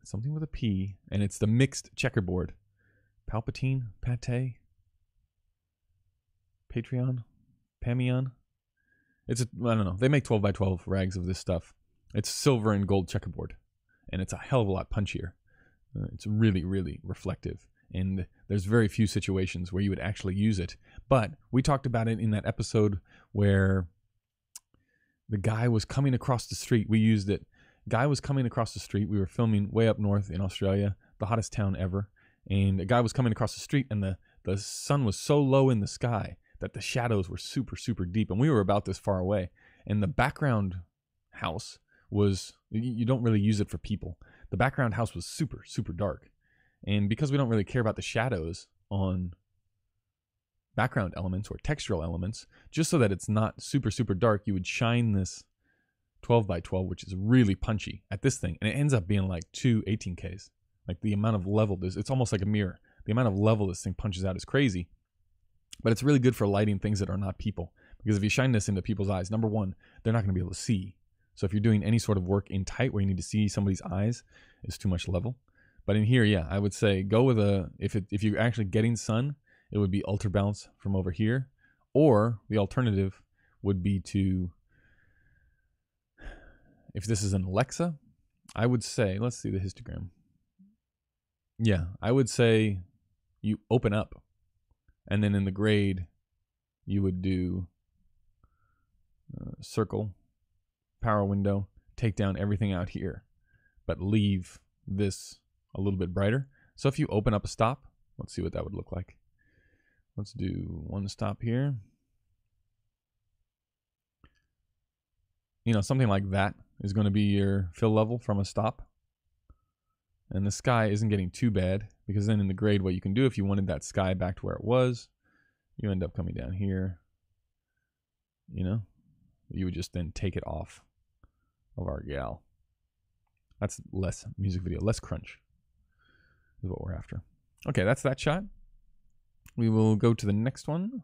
Something with a P, and it's the mixed checkerboard. Palpatine, Pate, Patreon, Pamion. It's a, I don't know. They make 12 by 12 rags of this stuff. It's silver and gold checkerboard, and it's a hell of a lot punchier. It's really, really reflective, and there's very few situations where you would actually use it. But we talked about it in that episode where the guy was coming across the street. We used it. Guy was coming across the street. We were filming way up north in Australia, the hottest town ever. And a guy was coming across the street, and the sun was so low in the sky that the shadows were super, super deep. And we were about this far away. And the background house was, you don't really use it for people. The background house was super, super dark. And because we don't really care about the shadows on background elements or textural elements, just so that it's not super, super dark, you would shine this 12 by 12, which is really punchy at this thing. And it ends up being like 2 18Ks. Like the amount of level, it's almost like a mirror. The amount of level this thing punches out is crazy. But it's really good for lighting things that are not people. Because if you shine this into people's eyes, number one, they're not going to be able to see. So if you're doing any sort of work in tight where you need to see somebody's eyes, it's too much level. But in here, yeah, I would say go with if you're actually getting sun, it would be alter bounce from over here. Or the alternative would be to, if this is an Alexa, I would say, let's see the histogram. Yeah, I would say you open up, and then in the grade, you would do circle, power window, take down everything out here, but leave this a little bit brighter. So if you open up a stop, let's see what that would look like. Let's do one stop here. You know, something like that is going to be your fill level from a stop. And the sky isn't getting too bad, because then in the grade, what you can do if you wanted that sky back to where it was, you end up coming down here. You know, you would just then take it off of our gal. That's less music video, less crunch is what we're after. Okay, that's that shot. We will go to the next one.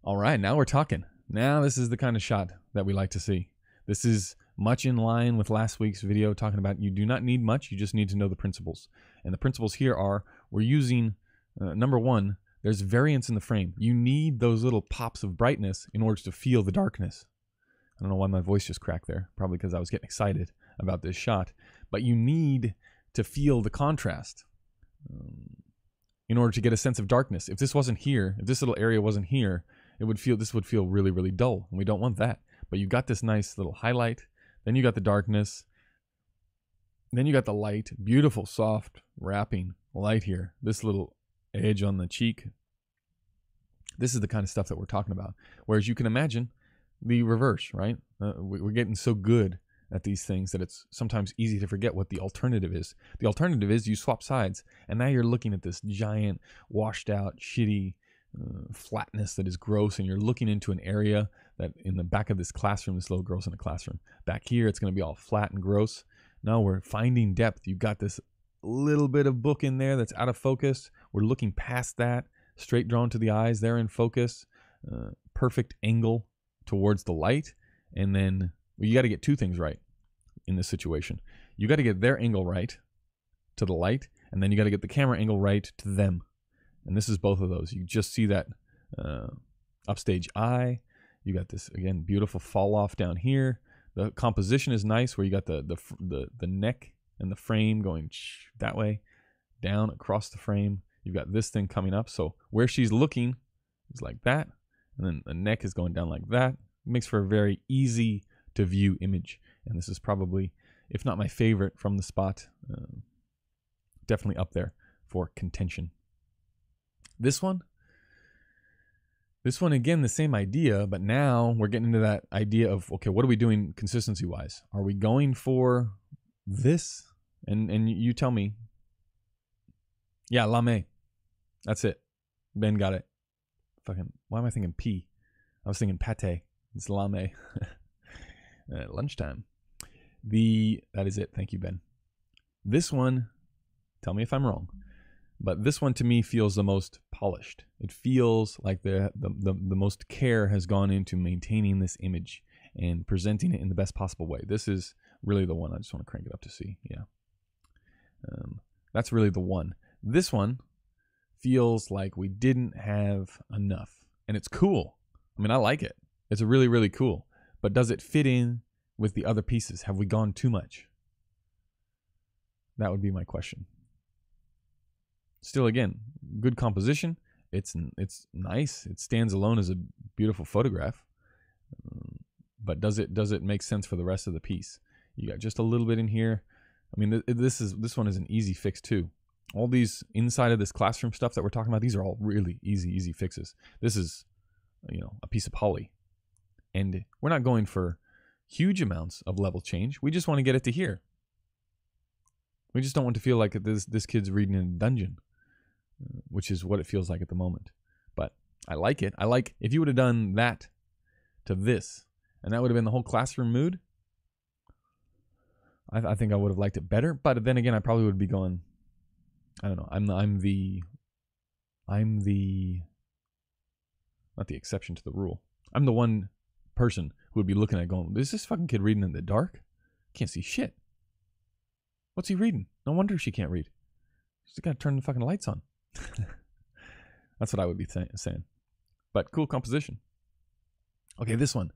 All right, now we're talking. Now this is the kind of shot that we like to see. This is much in line with last week's video talking about you do not need much, you just need to know the principles. And the principles here are, we're using, number one, there's variance in the frame. You need those little pops of brightness in order to feel the darkness. I don't know why my voice just cracked there, probably because I was getting excited about this shot. But you need to feel the contrast in order to get a sense of darkness. If this wasn't here, if this little area wasn't here, this would feel really, really dull, and we don't want that. But you got this nice little highlight, then you got the darkness, then you got the light, beautiful, soft, wrapping light here. This little edge on the cheek. This is the kind of stuff that we're talking about. Whereas you can imagine the reverse, right? We're getting so good at these things that it's sometimes easy to forget what the alternative is. The alternative is you swap sides, and now you're looking at this giant, washed out, shitty flatness that is gross, and you're looking into an area that in the back of this classroom, this little girl's in a classroom. Back here, it's going to be all flat and gross. No, we're finding depth. You've got this little bit of book in there that's out of focus. We're looking past that, straight drawn to the eyes. They're in focus. Perfect angle towards the light. And then you got to get two things right in this situation. You got to get their angle right to the light, and then you got to get the camera angle right to them. And this is both of those. You just see that upstage eye. You got this, again, beautiful fall off down here. The composition is nice, where you got the neck and the frame going that way, down across the frame. You've got this thing coming up. So where she's looking is like that, and then the neck is going down like that. It makes for a very easy to view image. And this is probably, if not my favorite from the spot. Definitely up there for contention. This one again, the same idea, but now we're getting into that idea of, okay, what are we doing consistency wise? Are we going for this? And you tell me. Yeah, lame. That's it. Ben got it. Fucking, why am I thinking P? I was thinking pate. It's lame. Lunchtime. That is it. Thank you, Ben. This one, tell me if I'm wrong, but this one to me feels the most polished. It feels like the most care has gone into maintaining this image and presenting it in the best possible way. This is really the one. I just want to crank it up to see. Yeah. That's really the one. This one feels like we didn't have enough, and it's cool. I mean, I like it. It's really, really cool. But does it fit in with the other pieces? Have we gone too much? That would be my question. Still, again, good composition. It's nice. It stands alone as a beautiful photograph. But does it make sense for the rest of the piece? You got just a little bit in here. I mean, this one is an easy fix too. All these inside of this classroom stuff that we're talking about, these are all really easy fixes. This is, a piece of poly. And we're not going for huge amounts of level change. We just want to get it to here. We just don't want to feel like this kid's reading in a dungeon, which is what it feels like at the moment. But I like it. I like, if you would have done that to this, and that would have been the whole classroom mood, I think I would have liked it better. But then again, I probably would be going, I don't know. I'm the not the exception to the rule. I'm the one person who would be looking at going, is this fucking kid reading in the dark? Can't see shit. What's he reading? No wonder she can't read. She's got to turn the fucking lights on. That's what I would be saying. But cool composition. Okay, this one.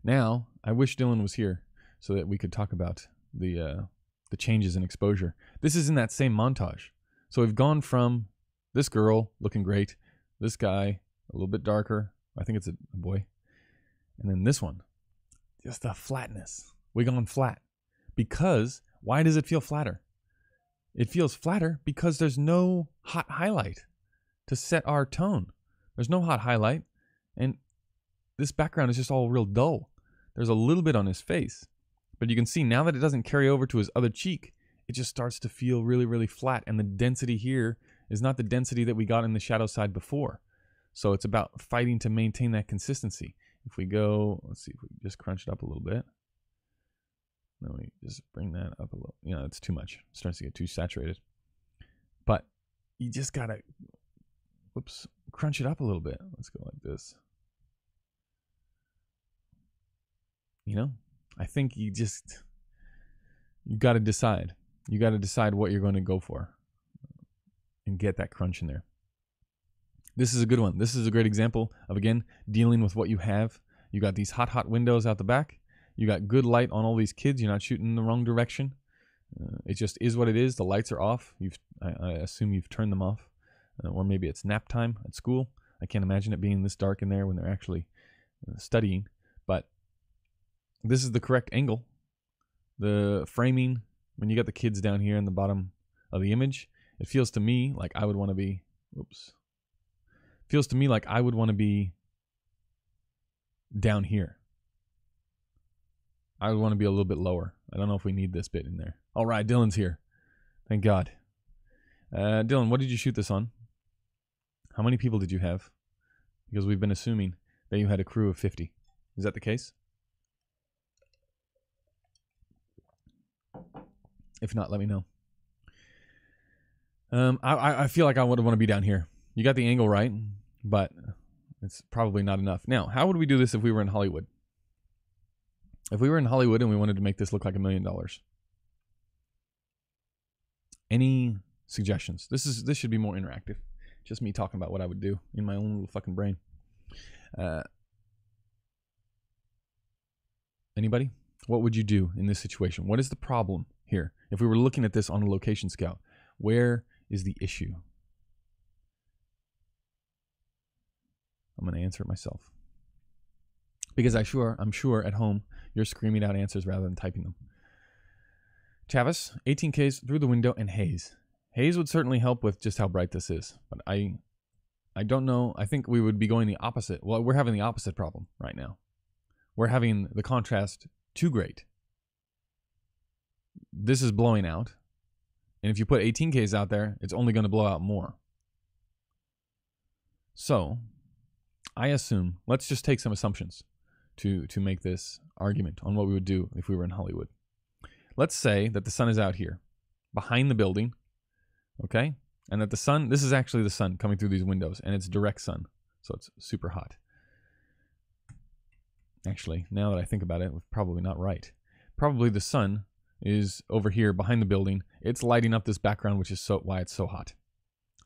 Now, I wish Dylan was here so that we could talk about the changes in exposure. This is in that same montage. So we've gone from this girl looking great, this guy a little bit darker. I think it's a boy. And then this one, just the flatness. We've gone flat. Because, why does it feel flatter? It feels flatter because there's no hot highlight to set our tone. There's no hot highlight. And this background is just all real dull. There's a little bit on his face. But you can see now that it doesn't carry over to his other cheek, it just starts to feel really, really flat. And the density here is not the density that we got in the shadow side before. So it's about fighting to maintain that consistency. If we go, let's see if we just crunch it up a little bit. No, we just bring that up a little. It's too much. It starts to get too saturated. But you just gotta, crunch it up a little bit. Let's go like this. I think you got to decide. You got to decide what you're going to go for and get that crunch in there. This is a good one. This is a great example of, again, dealing with what you have. You got these hot windows out the back. You got good light on all these kids. You're not shooting in the wrong direction. It just is what it is. The lights are off. I assume you've turned them off. Or maybe it's nap time at school. I can't imagine it being this dark in there when they're actually studying. But this is the correct angle. The framing, when you got the kids down here in the bottom of the image, it feels to me like I would want to be, feels to me like I would want to be down here. I would want to be a little bit lower. I don't know if we need this bit in there. All right, Dylan's here. Thank God. Dylan, what did you shoot this on? How many people did you have? Because we've been assuming that you had a crew of 50. Is that the case? If not, let me know. I feel like I would want to be down here. You got the angle right, but it's probably not enough. Now, how would we do this if we were in Hollywood? If we were in Hollywood and we wanted to make this look like $1 million. Any suggestions? This should be more interactive. Just me talking about what I would do in my own little fucking brain. Anybody? What would you do in this situation? What is the problem here? If we were looking at this on a location scout, where is the issue? I'm going to answer it myself. Because I'm sure at home you're screaming out answers rather than typing them. Chavis, 18Ks through the window, and haze. Haze would certainly help with just how bright this is, but I don't know. I think we would be going the opposite. Well, we're having the opposite problem right now. We're having the contrast too great. This is blowing out, and if you put 18Ks out there, it's only going to blow out more. So, I assume, let's just take some assumptions to make this argument on what we would do if we were in Hollywood. Let's say that the sun is out here, behind the building, okay? And that the sun, this is actually the sun coming through these windows, and it's direct sun, so it's super hot. Actually, now that I think about it, it's probably not right. Probably the sun is over here behind the building. It's lighting up this background, which is why it's so hot.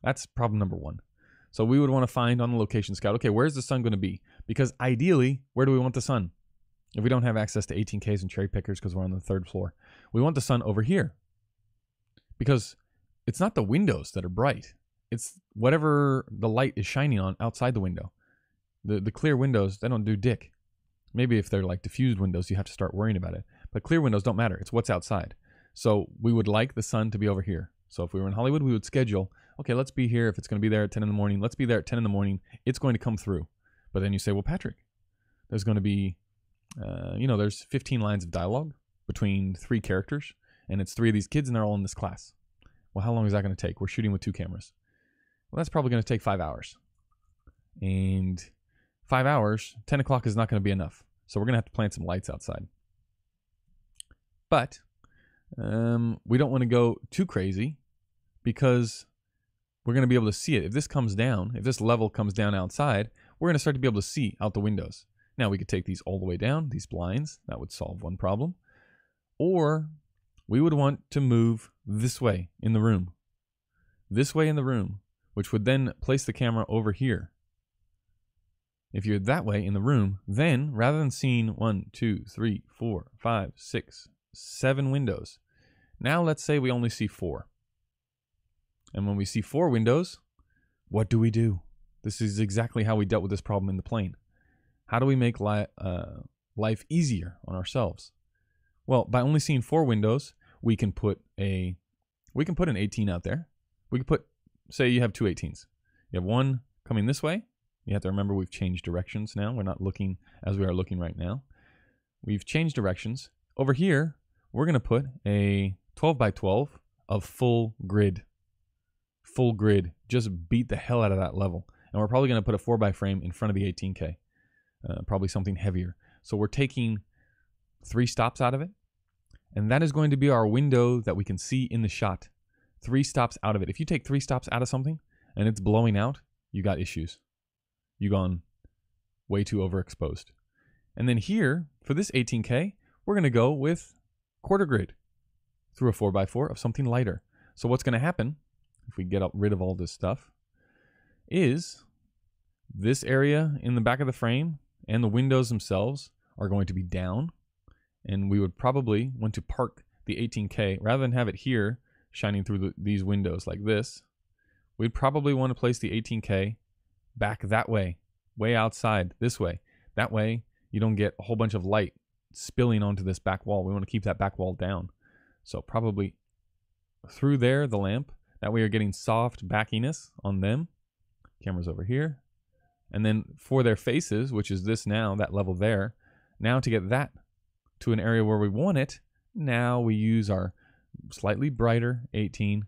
That's problem number one. So we would want to find on the location scout, okay, where's the sun going to be? Because ideally, where do we want the sun? If we don't have access to 18Ks and cherry pickers because we're on the 3rd floor, we want the sun over here. Because it's not the windows that are bright. It's whatever the light is shining on outside the window. The clear windows, they don't do dick. Maybe if they're like diffused windows, you have to start worrying about it. But clear windows don't matter. It's what's outside. So we would like the sun to be over here. So if we were in Hollywood, we would schedule, okay, let's be here. If it's going to be there at 10 in the morning, let's be there at 10 in the morning. It's going to come through. But then you say, well, Patrick, there's going to be, there's 15 lines of dialogue between 3 characters. And it's 3 of these kids and they're all in this class. Well, how long is that going to take? We're shooting with 2 cameras. Well, that's probably going to take 5 hours. And 5 hours, 10 o'clock is not going to be enough. So we're going to have to plant some lights outside. But we don't want to go too crazy because we're going to be able to see it. If this comes down, if this level comes down outside, we're going to start to be able to see out the windows. Now we could take these all the way down, these blinds. That would solve one problem. Or we would want to move this way in the room. This way in the room, which would then place the camera over here. If you're that way in the room, then rather than seeing 1, 2, 3, 4, 5, 6, 7 windows, now let's say we only see 4. And when we see 4 windows, what do we do? This is exactly how we dealt with this problem in the plane. How do we make life easier on ourselves? Well, by only seeing 4 windows, we can put an 18 out there. We could put, say you have 2 18s. You have one coming this way. You have to remember we've changed directions now. We're not looking as we are looking right now. We've changed directions. Over here, we're going to put a 12 by 12 of full grid. Full grid. Just beat the hell out of that level. And we're probably going to put a 4x frame in front of the 18K. Probably something heavier. So we're taking 3 stops out of it. And that is going to be our window that we can see in the shot. 3 stops out of it. If you take 3 stops out of something and it's blowing out, you got issues. You gone way too overexposed. And then here, for this 18K, we're going to go with quarter grid through a 4x4 of something lighter. So what's going to happen, if we get rid of all this stuff, is this area in the back of the frame and the windows themselves are going to be down. And we would probably want to park the 18K, rather than have it here shining through these windows like this, we'd probably want to place the 18K back that way outside, this way. That way, you don't get a whole bunch of light spilling onto this back wall. We want to keep that back wall down. So probably through there, the lamp. That way you're getting soft backiness on them. Camera's over here. And then for their faces, which is this now, that level there, now to get that to an area where we want it, now we use our slightly brighter 18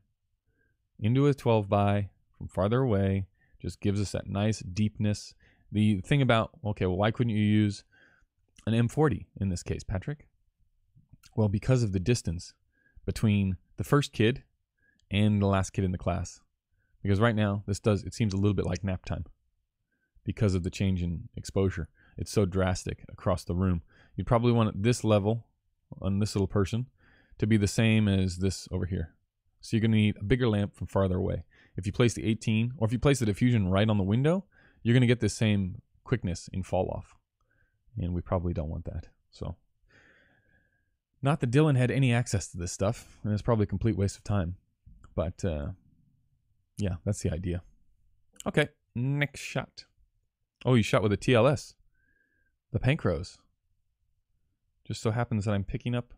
into a 12 by from farther away. Just gives us that nice deepness. The thing about, okay, well, why couldn't you use an M40 in this case, Patrick? Well, because of the distance between the first kid and the last kid in the class. Because right now, it seems a little bit like nap time because of the change in exposure. It's so drastic across the room. You'd probably want this level on this little person to be the same as this over here. So you're going to need a bigger lamp from farther away. If you place the 18, or if you place the diffusion right on the window, you're going to get this same quickness in fall off. And we probably don't want that. So, not that Dylan had any access to this stuff, and it's probably a complete waste of time. But, yeah, that's the idea. Okay, next shot. Oh, you shot with a TLS. The Pancrose. Just so happens that I'm picking up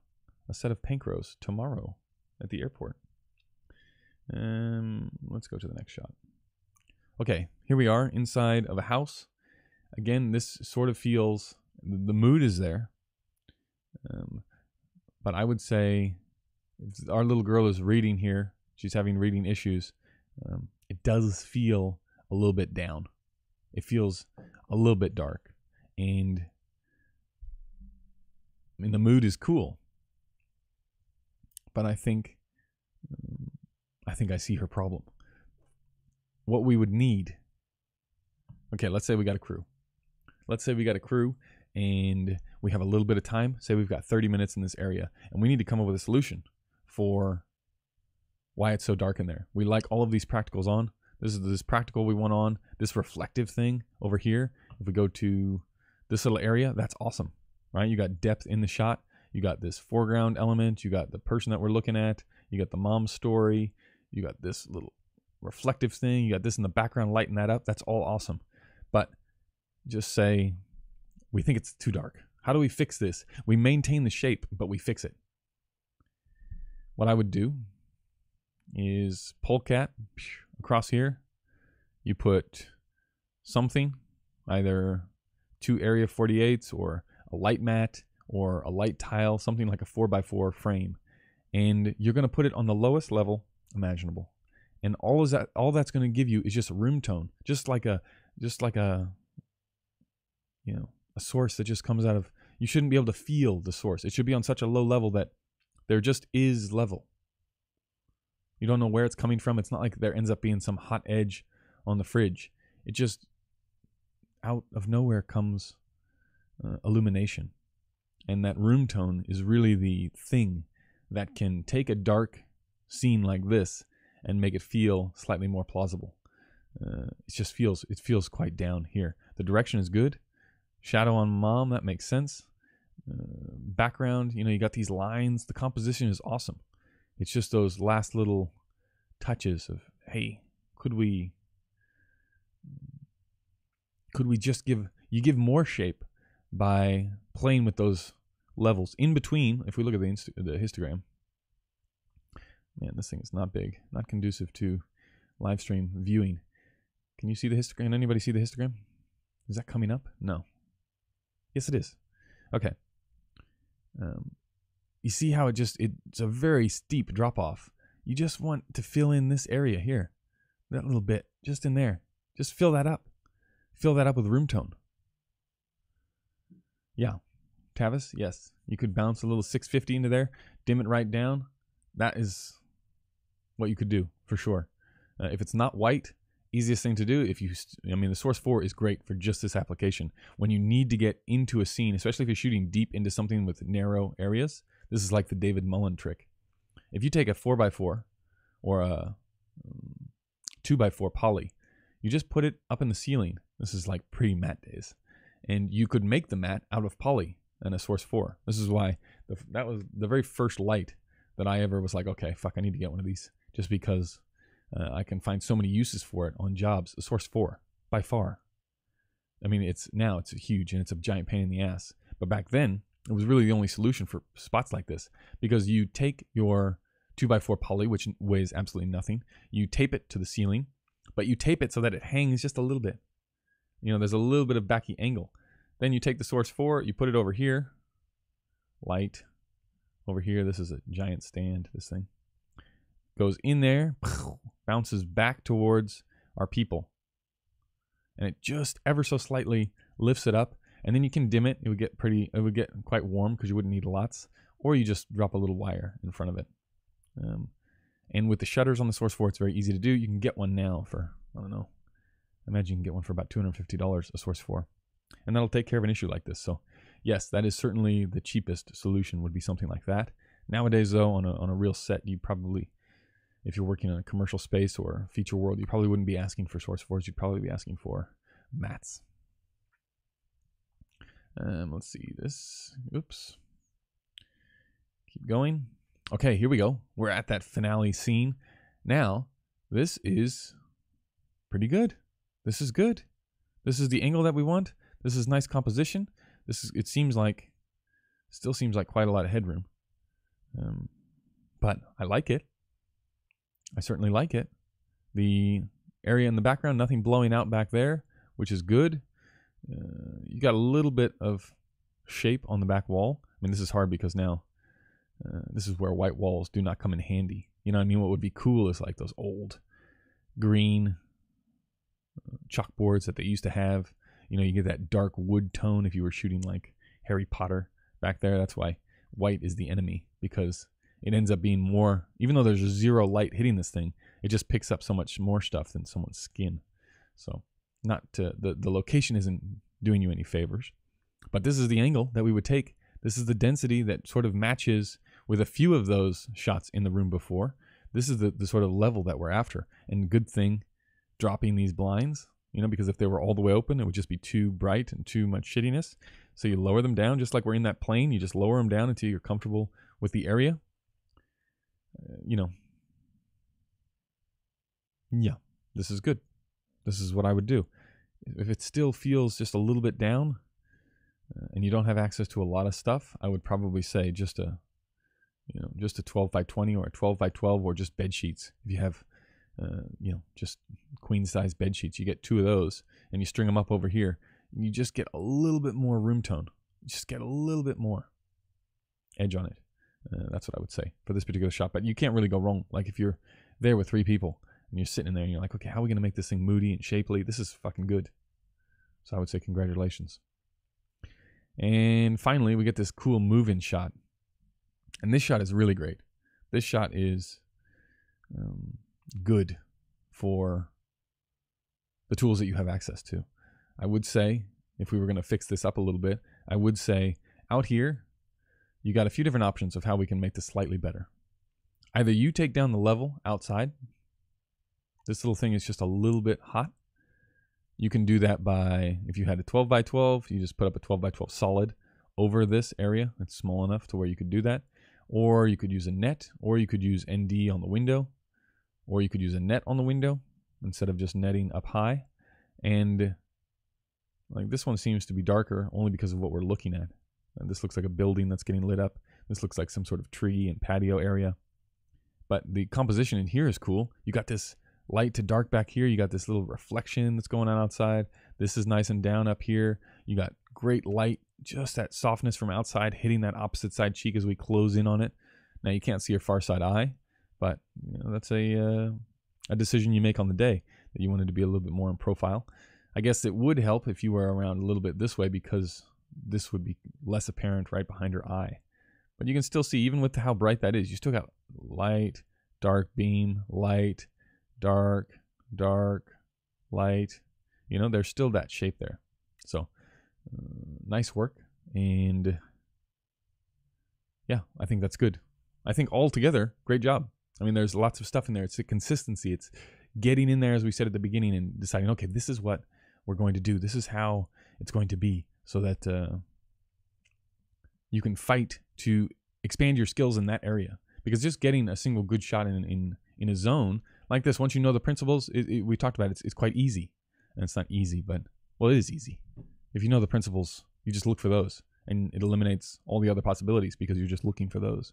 a set of Panchros tomorrow at the airport. Let's go to the next shot. Okay, here we are inside of a house. Again, this sort of feels, the mood is there. But I would say if our little girl is reading here, she's having reading issues, it does feel a little bit down. It feels a little bit dark. And I mean, the mood is cool. But I think I see her problem. What we would need. Okay, let's say we got a crew. Let's say we got a crew and we have a little bit of time. Say we've got 30 minutes in this area and we need to come up with a solution for why it's so dark in there. We like all of these practicals on. This is this practical we want on. This reflective thing over here. If we go to this little area, that's awesome, right? You got depth in the shot. You got this foreground element. You got the person that we're looking at. You got the mom's story. You got this little reflective thing. You got this in the background, lighting that up. That's all awesome. But just say we think it's too dark. How do we fix this? We maintain the shape, but we fix it. What I would do is polecat across here. You put something, either 2 area 48s or a light mat or a light tile, something like a 4x4 frame. And you're going to put it on the lowest level imaginable. And all that's going to give you is just a room tone, just like a you know, a source that just comes out of, you shouldn't be able to feel the source. It should be on such a low level that there just is level. You don't know where it's coming from. It's not like there ends up being some hot edge on the fridge. It just, out of nowhere comes illumination. And that room tone is really the thing that can take a dark scene like this and make it feel slightly more plausible. It feels quite down here. The direction is good. Shadow on mom, that makes sense. Background, you know, you got these lines. The composition is awesome. It's just those last little touches of, hey, could we just give more shape by playing with those levels in between. If we look at the histogram, man, this thing is not big, not conducive to live stream viewing. Can you see the histogram? Can anybody see the histogram? Is that coming up? No. Yes, it is. Okay. You see how it's a very steep drop off. You just want to fill in this area here, that little bit, just in there. Just fill that up. Fill that up with room tone. Yeah. Tavis, yes. You could bounce a little 650 into there, dim it right down. That is what you could do, for sure. If it's not white, easiest thing to do, the Source 4 is great for just this application. When you need to get into a scene, especially if you're shooting deep into something with narrow areas, this is like the David Mullen trick. If you take a 4x4 or a 2x4 poly, you just put it up in the ceiling. This is like pre-matte days. And you could make the matte out of poly and a Source 4. This is why that was the very first light that I ever was like, okay, fuck, I need to get one of these. Just because I can find so many uses for it on jobs. The Source 4, by far. I mean, it's huge and it's a giant pain in the ass. But back then, it was really the only solution for spots like this. Because you take your 2x4 poly, which weighs absolutely nothing. You tape it to the ceiling, but you tape it so that it hangs just a little bit. You know, there's a little bit of backy angle. Then you take the Source 4, you put it over here. Light. Over here, this is a giant stand, this thing. Goes in there, bounces back towards our people. And it just ever so slightly lifts it up. And then you can dim it. It would get quite warm because you wouldn't need lots. Or you just drop a little wire in front of it. And with the shutters on the Source 4, it's very easy to do. You can get one now for, I don't know, I imagine you can get one for about $250, a Source 4. And that'll take care of an issue like this. So yes, that is certainly the cheapest solution, would be something like that. Nowadays, though, on a real set, you probably, if you're working in a commercial space or feature world, you probably wouldn't be asking for Source 4s. You'd probably be asking for mats. Let's see this. Oops. Keep going. Okay, here we go. We're at that finale scene. Now, this is pretty good. This is good. This is the angle that we want. This is nice composition. Still seems like quite a lot of headroom. But I like it. I certainly like it. The area in the background, nothing blowing out back there, which is good. You got a little bit of shape on the back wall. I mean, this is hard because now this is where white walls do not come in handy. You know what I mean? What would be cool is like those old green chalkboards that they used to have. You know, you get that dark wood tone if you were shooting like Harry Potter back there. That's why white is the enemy, because it ends up being more, even though there's zero light hitting this thing, it just picks up so much more stuff than someone's skin. So not to, the location isn't doing you any favors, but this is the angle that we would take. This is the density that sort of matches with a few of those shots in the room before. This is the sort of level that we're after. And good thing dropping these blinds, you know, because if they were all the way open, it would just be too bright and too much shittiness. So you lower them down, just like we're in that plane. You just lower them down until you're comfortable with the area. You know, yeah, this is good. This is what I would do. If it still feels just a little bit down and you don't have access to a lot of stuff, I would probably say just a 12 by 20 or a 12 by 12 or just bed sheets. If you have, just queen size bed sheets, you get 2 of those and you string them up over here and you just get a little bit more room tone. You just get a little bit more edge on it. That's what I would say for this particular shot. But you can't really go wrong. Like if you're there with 3 people and you're sitting in there and you're like, okay, how are we going to make this thing moody and shapely? This is fucking good. So I would say congratulations. And finally, we get this cool move-in shot. And this shot is really great. This shot is good for the tools that you have access to. I would say, if we were going to fix this up a little bit, I would say out here, you got a few different options of how we can make this slightly better. Either you take down the level outside. This little thing is just a little bit hot. You can do that by, if you had a 12 by 12, you just put up a 12 by 12 solid over this area. It's small enough to where you could do that. Or you could use a net, or you could use ND on the window, or you could use a net on the window instead of just netting up high. And like this one seems to be darker only because of what we're looking at. And this looks like a building that's getting lit up. This looks like some sort of tree and patio area. But the composition in here is cool. You got this light to dark back here. You got this little reflection that's going on outside. This is nice and down up here. You got great light, just that softness from outside hitting that opposite side cheek as we close in on it. Now you can't see your far side eye, but that's a decision you make on the day that you wanted to be a little bit more in profile. I guess it would help if you were around a little bit this way, because this would be less apparent right behind her eye. But you can still see, even with how bright that is, you still got light, dark beam, light, dark, dark, light. There's still that shape there. So nice work. And yeah, I think that's good. I think altogether, great job. I mean, there's lots of stuff in there. It's the consistency. It's getting in there, as we said at the beginning, and deciding, okay, this is what we're going to do. This is how it's going to be, so that you can fight to expand your skills in that area. Because just getting a single good shot in a zone like this, once you know the principles, we talked about it, it's quite easy. And it's not easy, but, well, it is easy. If you know the principles, you just look for those, and it eliminates all the other possibilities because you're just looking for those.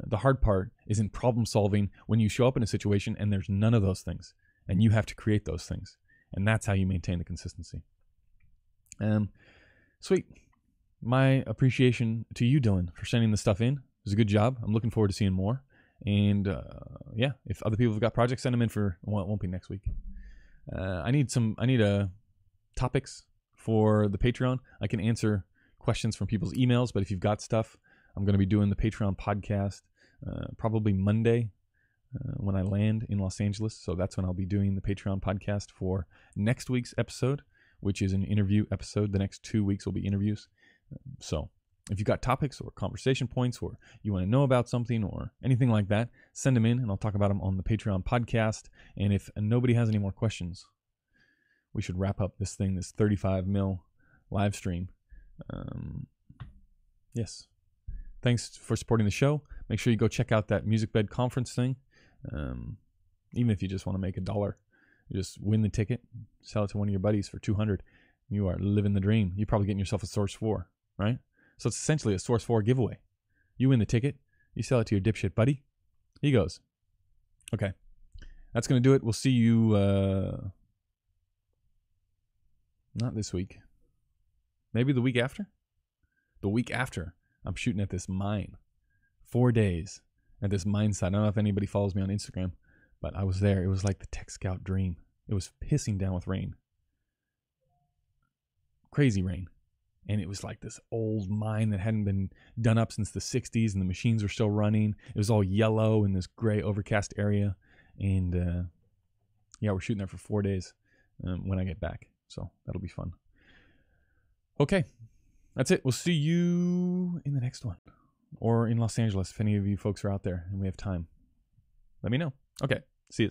The hard part is in problem solving when you show up in a situation and there's none of those things, and you have to create those things. And that's how you maintain the consistency. Sweet. My appreciation to you, Dylan, for sending this stuff in. It was a good job. I'm looking forward to seeing more. And yeah, if other people have got projects, send them in for, well, it won't be next week. I need topics for the Patreon. I can answer questions from people's emails, but if you've got stuff, I'm going to be doing the Patreon podcast probably Monday when I land in Los Angeles. So that's when I'll be doing the Patreon podcast for next week's episode, which is an interview episode. The next 2 weeks will be interviews. So if you've got topics or conversation points, or you want to know about something or anything like that, send them in and I'll talk about them on the Patreon podcast. And if nobody has any more questions, we should wrap up this thing, this 35 mil live stream. Yes. Thanks for supporting the show. Make sure you go check out that Music Bed conference thing. Even if you just want to make $1, you just win the ticket, sell it to one of your buddies for $200. You are living the dream. You're probably getting yourself a Source 4, right? So it's essentially a Source 4 giveaway. You win the ticket, You sell it to your dipshit buddy. He goes. Okay. That's going to do it. We'll see you, not this week. Maybe the week after? The week after, I'm shooting at this mine. 4 days at this mine site. I don't know if anybody follows me on Instagram, but I was there. It was like the Tech Scout dream. It was pissing down with rain. Crazy rain. And it was like this old mine that hadn't been done up since the 60s, and the machines were still running. It was all yellow in this gray overcast area. And yeah, we're shooting there for 4 days when I get back. So that'll be fun. Okay, that's it. We'll see you in the next one. Or in Los Angeles, if any of you folks are out there and we have time. Let me know. Okay, see you.